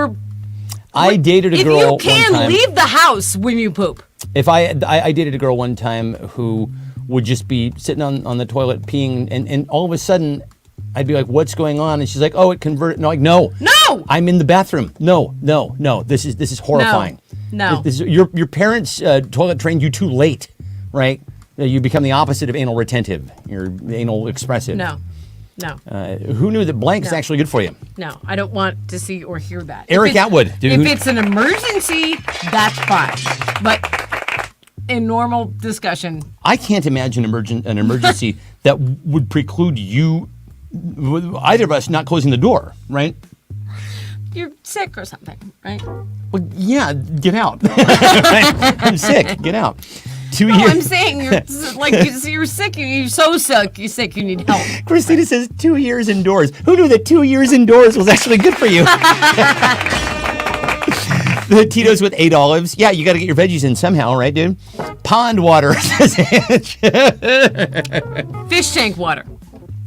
I dated a girl If you one can, time. leave the house when you poop. If I dated a girl one time who would just be sitting on the toilet peeing, and all of a sudden I'd be like, "What's going on?" And she's like, "Oh, it converted." No, like, no, I'm in the bathroom. No. This is horrifying. No. This is, your parents toilet trained you too late, right? You become the opposite of anal retentive. You're anal expressive. No. Who knew that blank is actually good for you? No, I don't want to see or hear that. Eric Atwood. If it's an emergency, that's fine. But in normal discussion, I can't imagine an emergency that would preclude you, either of us, not closing the door, right? you're sick or something, right? Well, yeah, get out. I'm sick. Get out. 2 No, years. I'm saying you're sick. You're so sick. You're sick. You need help. Christina says 2 years indoors. Who knew that 2 years indoors was actually good for you? The Tito's with 8 olives. Yeah, you got to get your veggies in somehow, right, dude? Pond water. Fish tank water.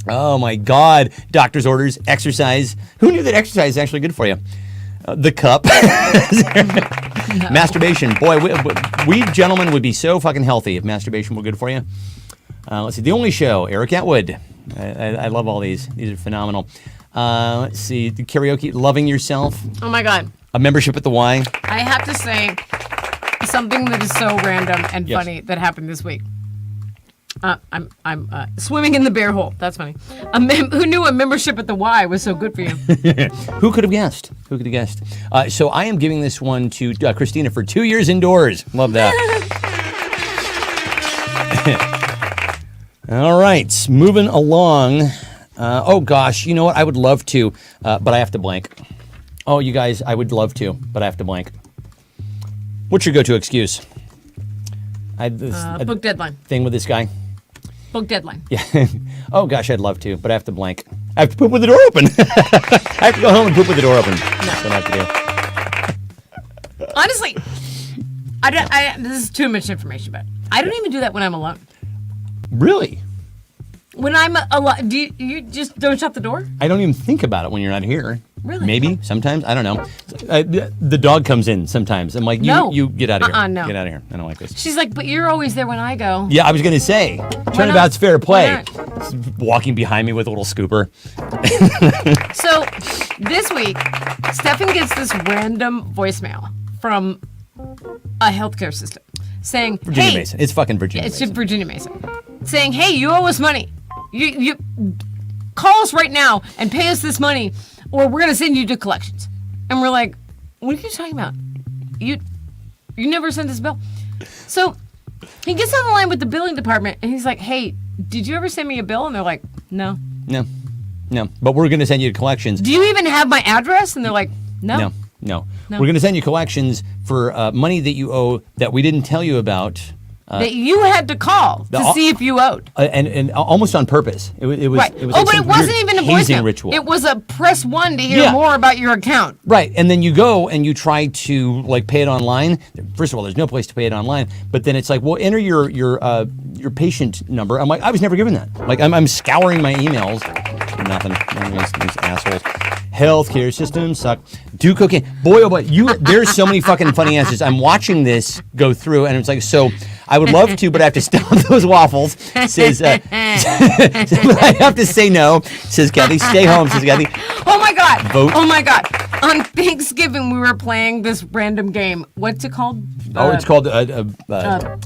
Oh my God. Doctor's orders, exercise. Who knew that exercise is actually good for you? The cup. No. Masturbation. Boy, we gentlemen would be so fucking healthy if masturbation were good for you. Let's see. The Onlee Show. Eric Atwood. I love all these. These are phenomenal. Let's see. The karaoke. Loving yourself. Oh my God. A membership at the Y. I have to say something that is so random and Yes. funny that happened this week. I'm swimming in the bear hole. That's funny. Who knew a membership at the Y was so good for you? Who could have guessed? Who could have guessed? So I am giving this one to Christina for 2 years indoors. Love that. All right, moving along. Oh gosh, you know what? I would love to, but I have to blank. Oh, you guys, I would love to, but I have to blank. What's your go-to excuse? I had this Book deadline. thing with this guy. Book deadline. Yeah. Oh gosh, I'd love to, but I have to blank. I have to poop with the door open. I have to go home and poop with the door open. That's what I have to do. Honestly, this is too much information, but I don't even do that when I'm alone. Really? When I'm alone, do you just don't shut the door? I don't even think about it when you're not here. Really? Maybe sometimes. I don't know. The dog comes in sometimes. I'm like, No. you get out of here. No. Get out of here. I don't like this. She's like, but you're always there when I go. Yeah, I was gonna say, turnabout's fair play. Walking behind me with a little scooper. So this week, Stefan gets this random voicemail from a healthcare system saying, Virginia hey, Mason. It's fucking Virginia it's Mason. Virginia Mason, saying, hey, you owe us money. You call us right now and pay us this money, or we're gonna send you to collections. And we're like, what are you talking about? You never sent us a bill. So he gets on the line with the billing department and he's like, hey, did you ever send me a bill? And they're like, no. No. But we're gonna send you to collections. Do you even have my address? And they're like, no. No. We're gonna send you collections for money that you owe that we didn't tell you about. That you had to call to see if you owed. And almost on purpose. It was. Right. It was Oh, like but some it wasn't weird even a hazing voicemail. ritual. It was a press 1 to hear Yeah. more about your account. Right, and then you go and you try to like pay it online. First of all, there's no place to pay it online. But then it's like, well, enter your patient number. I'm like, I was never given that. Like, I'm scouring my emails. Nothing. These assholes. Healthcare systems suck. Do cocaine. Boy, oh boy, there's so many fucking funny answers. I'm watching this go through, and it's like, so I would love to, but I have to stop those waffles. Says, I have to say no. Says Kathy. Stay home. Says Kathy. Oh my God. Vote. Oh my God. on Thanksgiving, we were playing this random game. What's it called? It's called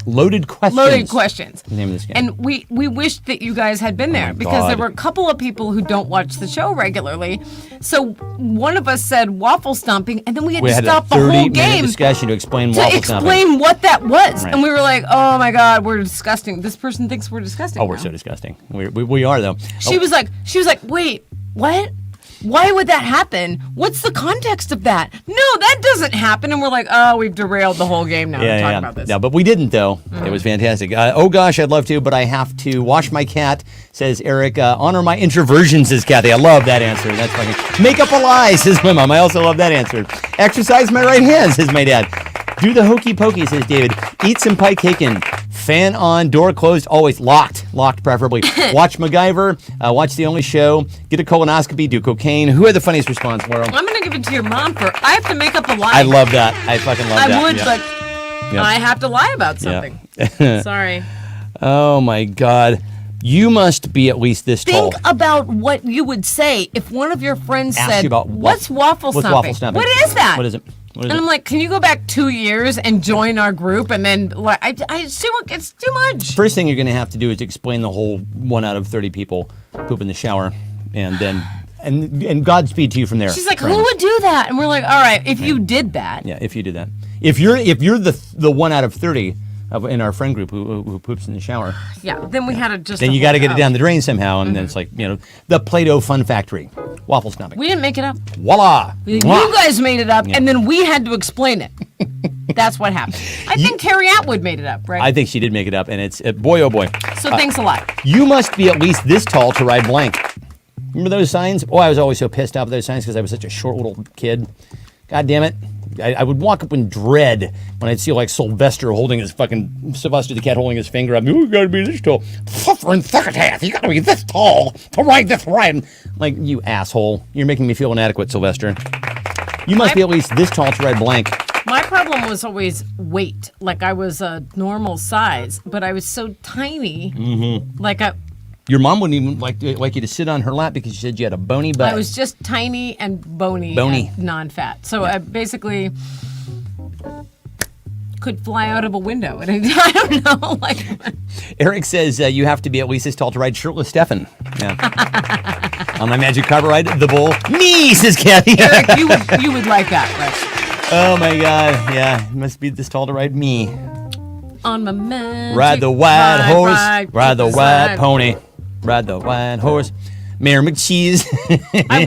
Loaded Questions. Loaded Questions. The name of this game. And we wished that you guys had been there because there were a couple of people who don't watch the show regularly. So one of us said waffle stomping, and then we had to stop the whole game. 30-minute discussion to explain waffle stomping. To explain what that was. Right. And we were like, oh my God, we're disgusting. This person thinks we're disgusting. Oh, we're so disgusting. We are, though. She was like, wait, what? Why would that happen? What's the context of that? No, that doesn't happen. And we're like, oh, we've derailed the whole game now. Talking about this. No, but we didn't, though. It was fantastic. Oh, gosh, I'd love to, but I have to wash my cat, says Eric. Honor my introversion, says Kathy. I love that answer. That's fucking. Make up a lie, says my mom. I also love that answer. Exercise my right hand, says my dad. Do the hokey pokey, says David. Eat some pie caking. Fan on, door closed, always locked preferably. Watch MacGyver, watch the Onlee Show, get a colonoscopy, do cocaine. Who had the funniest response, Laurel? I'm going to give it to your mom for, I have to make up a lie. I love that. I fucking love that. I would, but I have to lie about something. Sorry. Oh my God. You must be at least this tall. Think about what you would say if one of your friends said, what's waffle stomping? Waffle stomping? What is that? What is it? And I'm like, can you go back 2 years and join our group? And then, like, it's too much. First thing you're going to have to do is explain the whole 1 out of 30 people poop in the shower, and then and Godspeed to you from there. She's like, who would do that? And we're like, all right, if you did that. Yeah, if you did that. If you're the 1 out of 30 in our friend group who poops in the shower. Yeah, then we had to just. Then you got to get it down the drain somehow, and then it's like, the Play-Doh Fun Factory. Waffle stomping. We didn't make it up. Voila! You guys made it up, and then we had to explain it. That's what happened. I think Carrie Atwood made it up, right? I think she did make it up, and it's boy, oh boy. So thanks a lot. You must be at least this tall to ride blank. Remember those signs? Oh, I was always so pissed off at those signs because I was such a short little kid. God damn it. I would walk up in dread when I'd see like Sylvester the cat holding his finger up. You gotta be this tall. Suffering second you gotta be this tall to ride this ride. Like, you asshole. You're making me feel inadequate, Sylvester. You must be at least this tall to ride blank. My problem was always weight. Like, I was a normal size, but I was so tiny. Mm-hmm. Like, your mom wouldn't even like you to sit on her lap because she said you had a bony butt. I was just tiny and bony. And non-fat. So I basically could fly out of a window. And I don't know. Like, Eric says you have to be at least this tall to ride shirtless Stefan. Yeah. On my magic carpet ride, the bull. Me, says Kathy. Eric, you would like that, right? Oh my God. Yeah. You must be this tall to ride me. On my magic ride the white horse. Ride the white pony. Ride the white horse, Mayor McCheese. I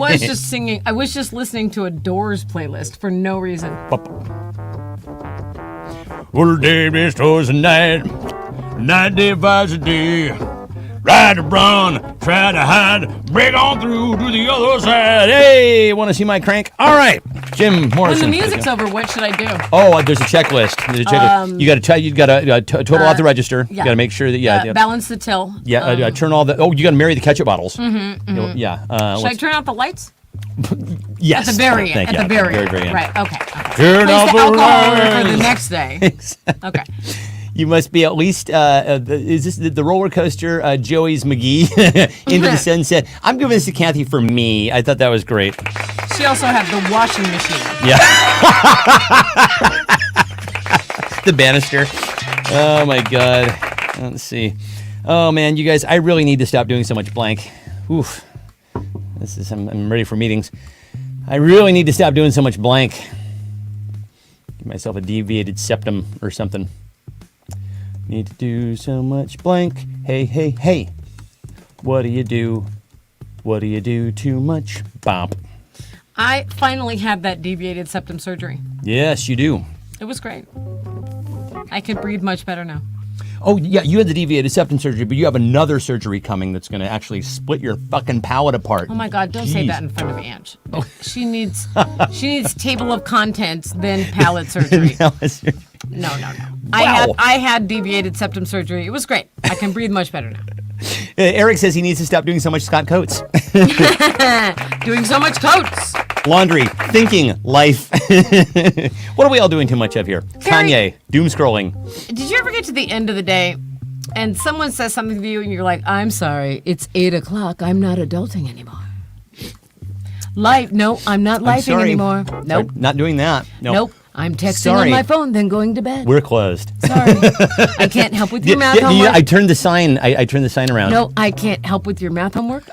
was just listening to a Doors playlist for no reason. Well, day destroys the night, night divides the day. Ride to run, try to hide, break on through to the other side. Hey, want to see my crank? All right, Jim Morrison. When the music's over, what should I do? Oh, there's a checklist. You got to total out the register. Yeah. You got to make sure that balance the till. Yeah, turn all the. Oh, you got to marry the ketchup bottles. Yeah. Should I turn out the lights? Yes. At the very end. At the very end. Right. Okay. Turn off the alcohol for the next day. Okay. You must be at least, is this the roller coaster, Joey's McGee, Into the Sunset? I'm giving this to Kathy for me. I thought that was great. She also had the washing machine. Yeah. The banister. Oh, my God. Let's see. Oh, man, you guys, I really need to stop doing so much blank. Oof. I'm ready for meetings. I really need to stop doing so much blank. Give myself a deviated septum or something. Need to do so much blank. Hey, hey, hey. What do you do? What do you do too much? Bop. I finally had that deviated septum surgery. Yes, you do. It was great. I can breathe much better now. Oh, yeah, you had the deviated septum surgery, but you have another surgery coming that's going to actually split your fucking palate apart. Oh, my God, don't say that in front of Ange. Oh. She needs table of contents, then palate surgery. No. Wow. I had deviated septum surgery. It was great. I can breathe much better now. Eric says he needs to stop doing so much Scott Coates. Doing so much Coates. Laundry, thinking, life. What are we all doing too much of here? Carrie, Kanye, doom scrolling. Did you ever get to the end of the day and someone says something to you and you're like, I'm sorry, it's 8 o'clock. I'm not adulting anymore. No, I'm not lifing anymore. Nope. Not doing that. Nope. I'm texting on my phone, then going to bed. We're closed. Sorry. I can't help with your math homework. I turned the sign. I turned the sign around. No, I can't help with your math homework.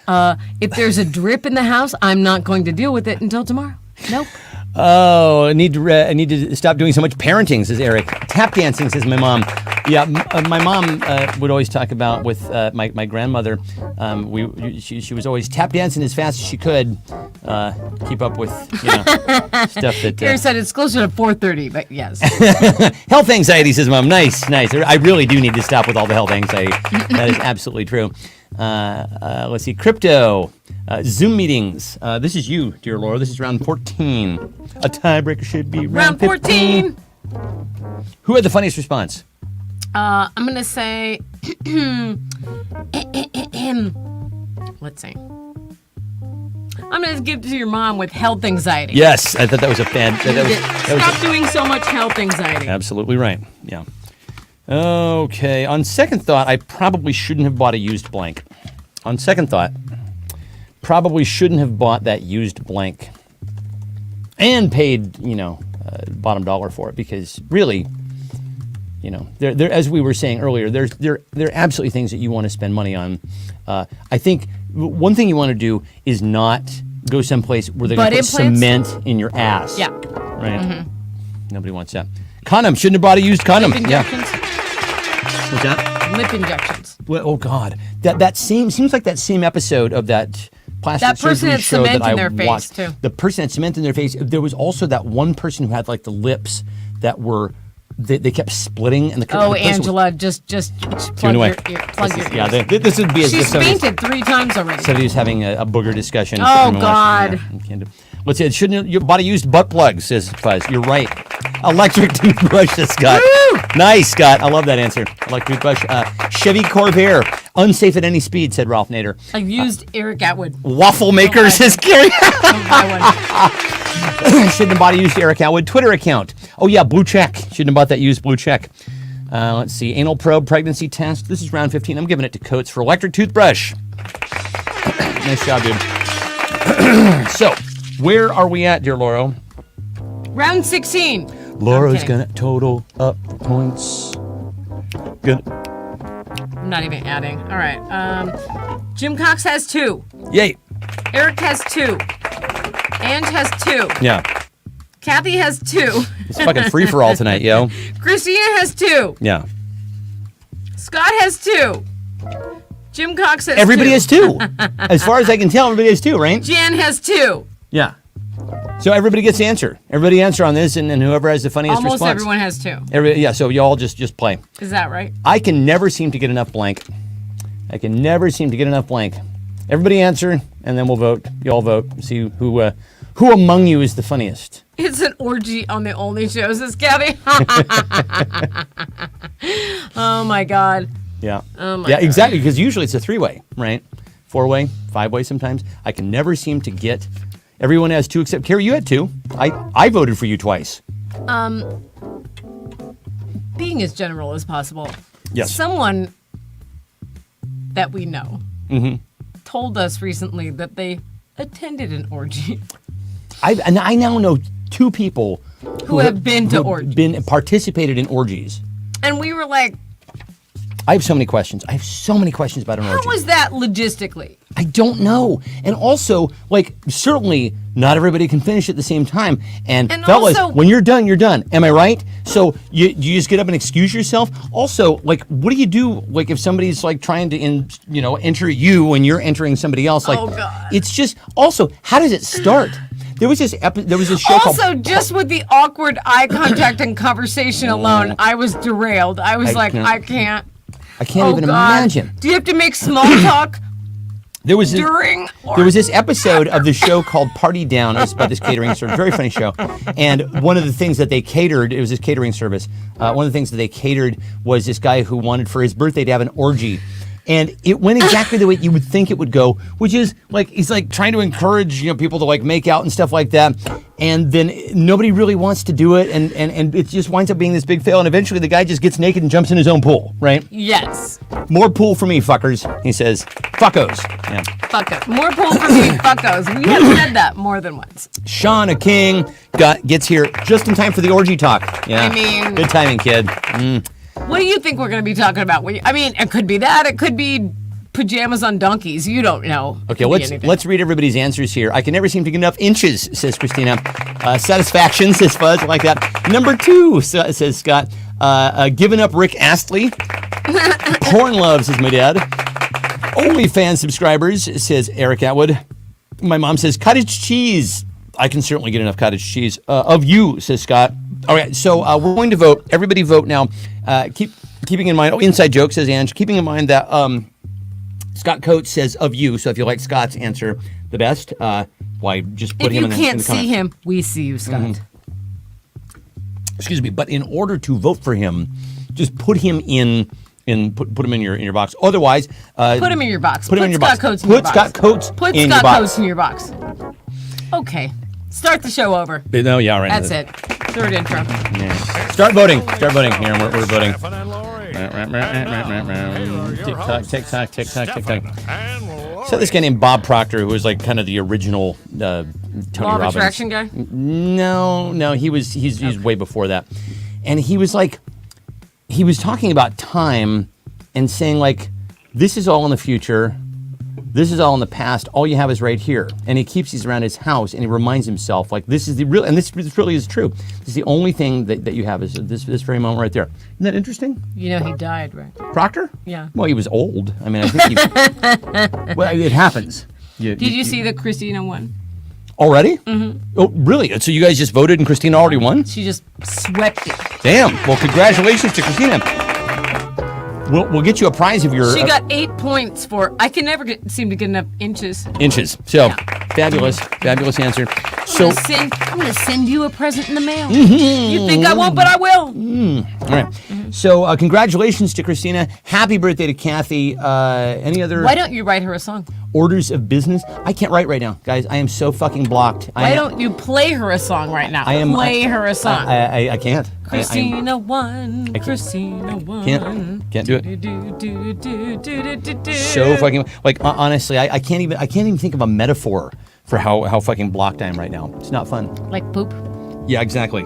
If there's a drip in the house, I'm not going to deal with it until tomorrow. Nope. Oh, I need to stop doing so much parenting, says Eric. Tap dancing, says my mom. Yeah, my mom would always talk about with my grandmother. She was always tap dancing as fast as she could, keep up with stuff that. Gary said it's closer to 4:30, but yes. Health anxiety, says mom. Nice. I really do need to stop with all the health anxiety. That is absolutely true. Let's see, crypto. Zoom meetings. This is you, dear Laura. This is round 14. A tiebreaker should be round 14. Who had the funniest response? I'm going to say, let's see. I'm going to give it to your mom with health anxiety. Yes, I thought that was a fan. Stop doing so much health anxiety. Absolutely right. Yeah. Okay. On second thought, I probably shouldn't have bought a used blank. On second thought, probably shouldn't have bought that used blank and paid, bottom dollar for it, because really, there, as we were saying earlier, there are absolutely things that you want to spend money on. I think one thing you want to do is not go someplace where they're going to put cement in your ass. Yeah. Right? Mm-hmm. Nobody wants that. Condom. Shouldn't have bought a used condom. Lip injections. Yeah. What's that? Lip injections. Well, oh, God. That seems like that same episode of that plastic surgery show that I watched. Too. The person had cement in their face. There was also that one person who had like the lips that were they kept splitting, and the Angela, just plug your ears. Yeah, this would be as she's fainted 3 times already. Somebody was having a booger discussion. Oh God! Let's see. Shouldn't you bought a used butt plug? Says Fuzz. You're right. Electric toothbrush, says Scott. Woo! Nice, Scott. I love that answer. Electric toothbrush. Chevy Corvair. Unsafe at any speed, said Ralph Nader. I've used Eric Atwood. Waffle maker, says Gary. Shouldn't have bought a used Eric Atwood Twitter account. Oh yeah, blue check. Shouldn't have bought that used blue check. Let's see. Anal probe pregnancy test. This is round 15. I'm giving it to Coates for electric toothbrush. Nice job, dude. So, where are we at, dear Laura? Round 16. Laura's gonna total up points. Good. I'm not even adding. All right. Jim Cox has 2. Yay. Eric has 2. Ange has 2. Yeah. Kathy has 2. It's fucking free for all tonight, yo. Christina has 2. Yeah. Scott has 2. Jim Cox has Everybody 2. has 2. As far as I can tell, everybody has 2, right? Jan has 2. Yeah. So everybody gets to answer. Everybody answer on this, and whoever has the funniest response. Almost everyone has 2. Yeah, so y'all just play. Is that right? I can never seem to get enough blank. Everybody answer, and then we'll vote. Y'all vote. See who among you is the funniest. It's an orgy on the Onlee show, says Gabby. Oh my God. Yeah. Oh my God. Exactly, because usually it's a 3-way, right? 4-way, 5-way sometimes. I can never seem to get. Everyone has 2 except Carrie. You had 2. I voted for you twice. Being as general as possible. Yes. Someone that we know told us recently that they attended an orgy. I now know 2 people who have been to orgies. Participated in orgies. And we were like, I have so many questions. About an orgy. How was that logistically? I don't know. And also, certainly not everybody can finish at the same time. And fellas, also, when you're done, you're done. Am I right? So you just get up and excuse yourself? Also, what do you do, if somebody's, trying to, enter you when you're entering somebody else? Oh, God. It's just, also, how does it start? There was this show also, just with the awkward eye contact and conversation alone, I was derailed. I was I can't. I can't even imagine. Do you have to make small talk? There was this episode of the show called Party Down. It was about this catering service, very funny show. And one of the things that they catered, it was this catering service. One of the things that they catered was this guy who wanted for his birthday to have an orgy. And it went exactly the way you would think it would go, which is he's trying to encourage people to make out and stuff like that, and then nobody really wants to do it, and it just winds up being this big fail, and eventually the guy just gets naked and jumps in his own pool, right? Yes. More pool for me, fuckers, he says. Fuckos. Yeah. Fuckos. More pull for me, fuckos. We have said that more than once. Shauna King gets here just in time for the orgy talk. Yeah. I mean, good timing, kid. What do you think we're going to be talking about? I mean, it could be that. It could be pajamas on donkeys. You don't know. Okay, let's read everybody's answers here. I can never seem to get enough inches, says Christina. Satisfaction, says Fuzz. I like that. Number 2, says Scott. Giving up Rick Astley. Porn love, says my dad. OnlyFans subscribers, says Eric Atwood. My mom says cottage cheese. I can certainly get enough cottage cheese. Of you, says Scott. All right, so we're going to vote. Everybody vote now. Keeping in mind, inside joke, says Ange. Keeping in mind that Scott Coates says of you. So if you like Scott's answer the best, why just put him in the comment. If you can't see him, we see you, Scott. Mm-hmm. Excuse me, but in order to vote for him, just put him in put him in your box. Otherwise, put him in your box. Put him in your box. Coates in put your box. Scott Coates put in Scott your Coates in your box. Okay, start the show over. No, yeah, right. That's it. Third intro. Yeah. Start voting. Start voting. Here, we're voting. Tick-tock. So this guy named Bob Proctor, who was like kind of the original Tony Law of Robbins. Attraction guy? No, he's way before that. And he was talking about time and saying like, this is all in the future. This is all in the past. All you have is right here. And he keeps these around his house, and he reminds himself, like, this is the real, and this really is true. This is the only thing that you have is this very moment right there. Isn't that interesting? You know, he died, right? Proctor? Yeah. Well, he was old. I mean, I think well, it happens. Did you see that Christina won? Already? Mm-hmm. Oh, really? So you guys just voted and Christina already won? She just swept it. Damn. Well, congratulations to Christina. We'll get you a prize if you're... She got 8 points for... I can never seem to get enough inches. Inches. So, yeah. Fabulous answer. I'm going to send you a present in the mail. Mm-hmm. You think I won't, but I will. All right. Mm-hmm. So, congratulations to Christina. Happy birthday to Kathy. Any other... Why don't you write her a song? Orders of business? I can't write right now, guys. I am so fucking blocked. Why don't you play her a song right now? Play her a song. I can't. Christina won. Christina won. Can't do it. So fucking like honestly, I can't even think of a metaphor for how fucking blocked I am right now. It's not fun. Like poop. Yeah, exactly.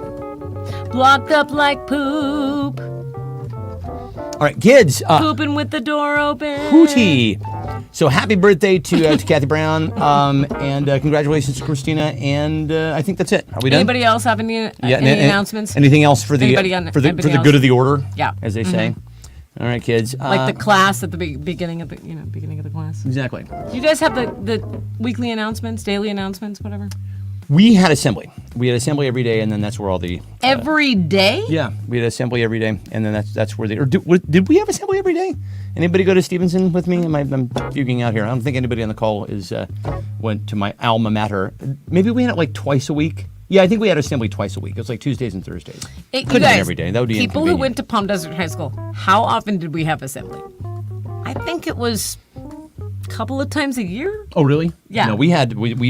Blocked up like poop. All right, kids. Pooping with the door open. Hootie. So happy birthday to Kathy Brown, and congratulations to Christina. And I think that's it. Are we done? Anybody else have any announcements? Anything else for the good of the order? Yeah, as they say. All right, kids. Like the class at the beginning of the class. Exactly. Do you guys have the weekly announcements, daily announcements, whatever? We had assembly. We had assembly every day, and then that's where all the every day. Yeah, we had assembly every day, and then that's where did we have assembly every day? Anybody go to Stevenson with me? I'm fuging out here. I don't think anybody on the call went to my alma mater. Maybe we had it like twice a week. Yeah, I think we had assembly twice a week. It was like Tuesdays and Thursdays. Couldn't be every day. That would be people who went to Palm Desert High School. How often did we have assembly? I think it was a couple of times a year. Oh, really? Yeah. No, we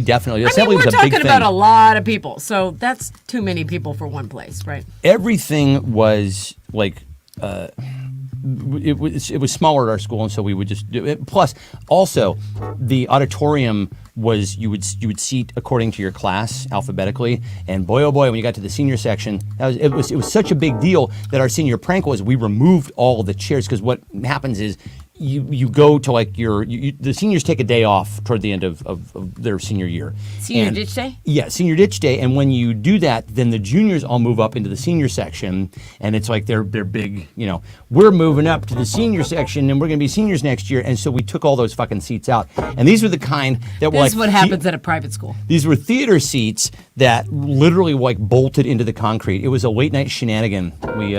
definitely. Assembly we're was a big talking thing. about a lot of people, so that's too many people for one place, right? Everything was like. It was smaller at our school, and so we would just do it. Plus, also, the auditorium was you would seat according to your class alphabetically. And boy, oh boy, when you got to the senior section, it was such a big deal that our senior prank was we removed all the chairs, because what happens is you go to like the seniors take a day off toward the end of their senior year. Senior ditch day? Yeah, senior ditch day. And when you do that, then the juniors all move up into the senior section, and it's like they're big, we're moving up to the senior section, and we're going to be seniors next year. And so we took all those fucking seats out. And these were the kind that were this is what happens at a private school. These were theater seats that literally like bolted into the concrete. It was a late night shenanigan. We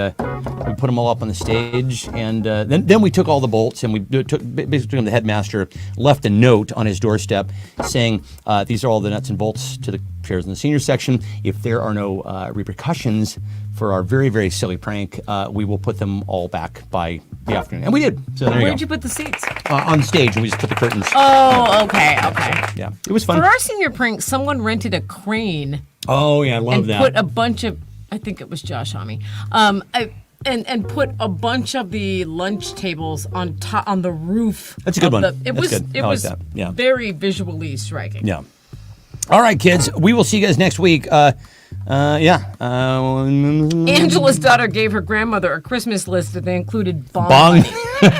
put them all up on the stage, and then we took all the bolts, and we basically took them to the headmaster, left a note on his doorstep saying, these are all the nuts and bolts to the chairs in the senior section. If there are no repercussions for our very, very silly prank, we will put them all back by the afternoon. And we did. So there you go. Where'd you put the seats? On stage, and we just put the curtains. Oh, okay. Yeah, it was fun. For our senior prank, someone rented a crane. Oh, yeah, I love that. And put a bunch of, I think it was Josh Homme, and put a bunch of the lunch tables on the roof. That's a good one. It was that. Yeah. very visually striking. Yeah. All right, kids. We will see you guys next week. Angela's daughter gave her grandmother a Christmas list that they included bong money.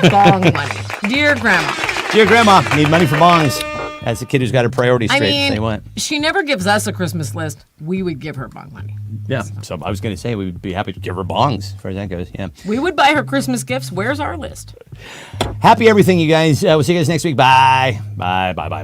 Bong money. Dear Grandma. Dear Grandma, need money for bongs. As a kid who's got her priorities straight, say what? She never gives us a Christmas list. We would give her bong money. Yeah. So I was going to say we would be happy to give her bongs, as far as that goes. Yeah. We would buy her Christmas gifts. Where's our list? Happy everything, you guys. We'll see you guys next week. Bye. Bye. Bye. Bye. Bye.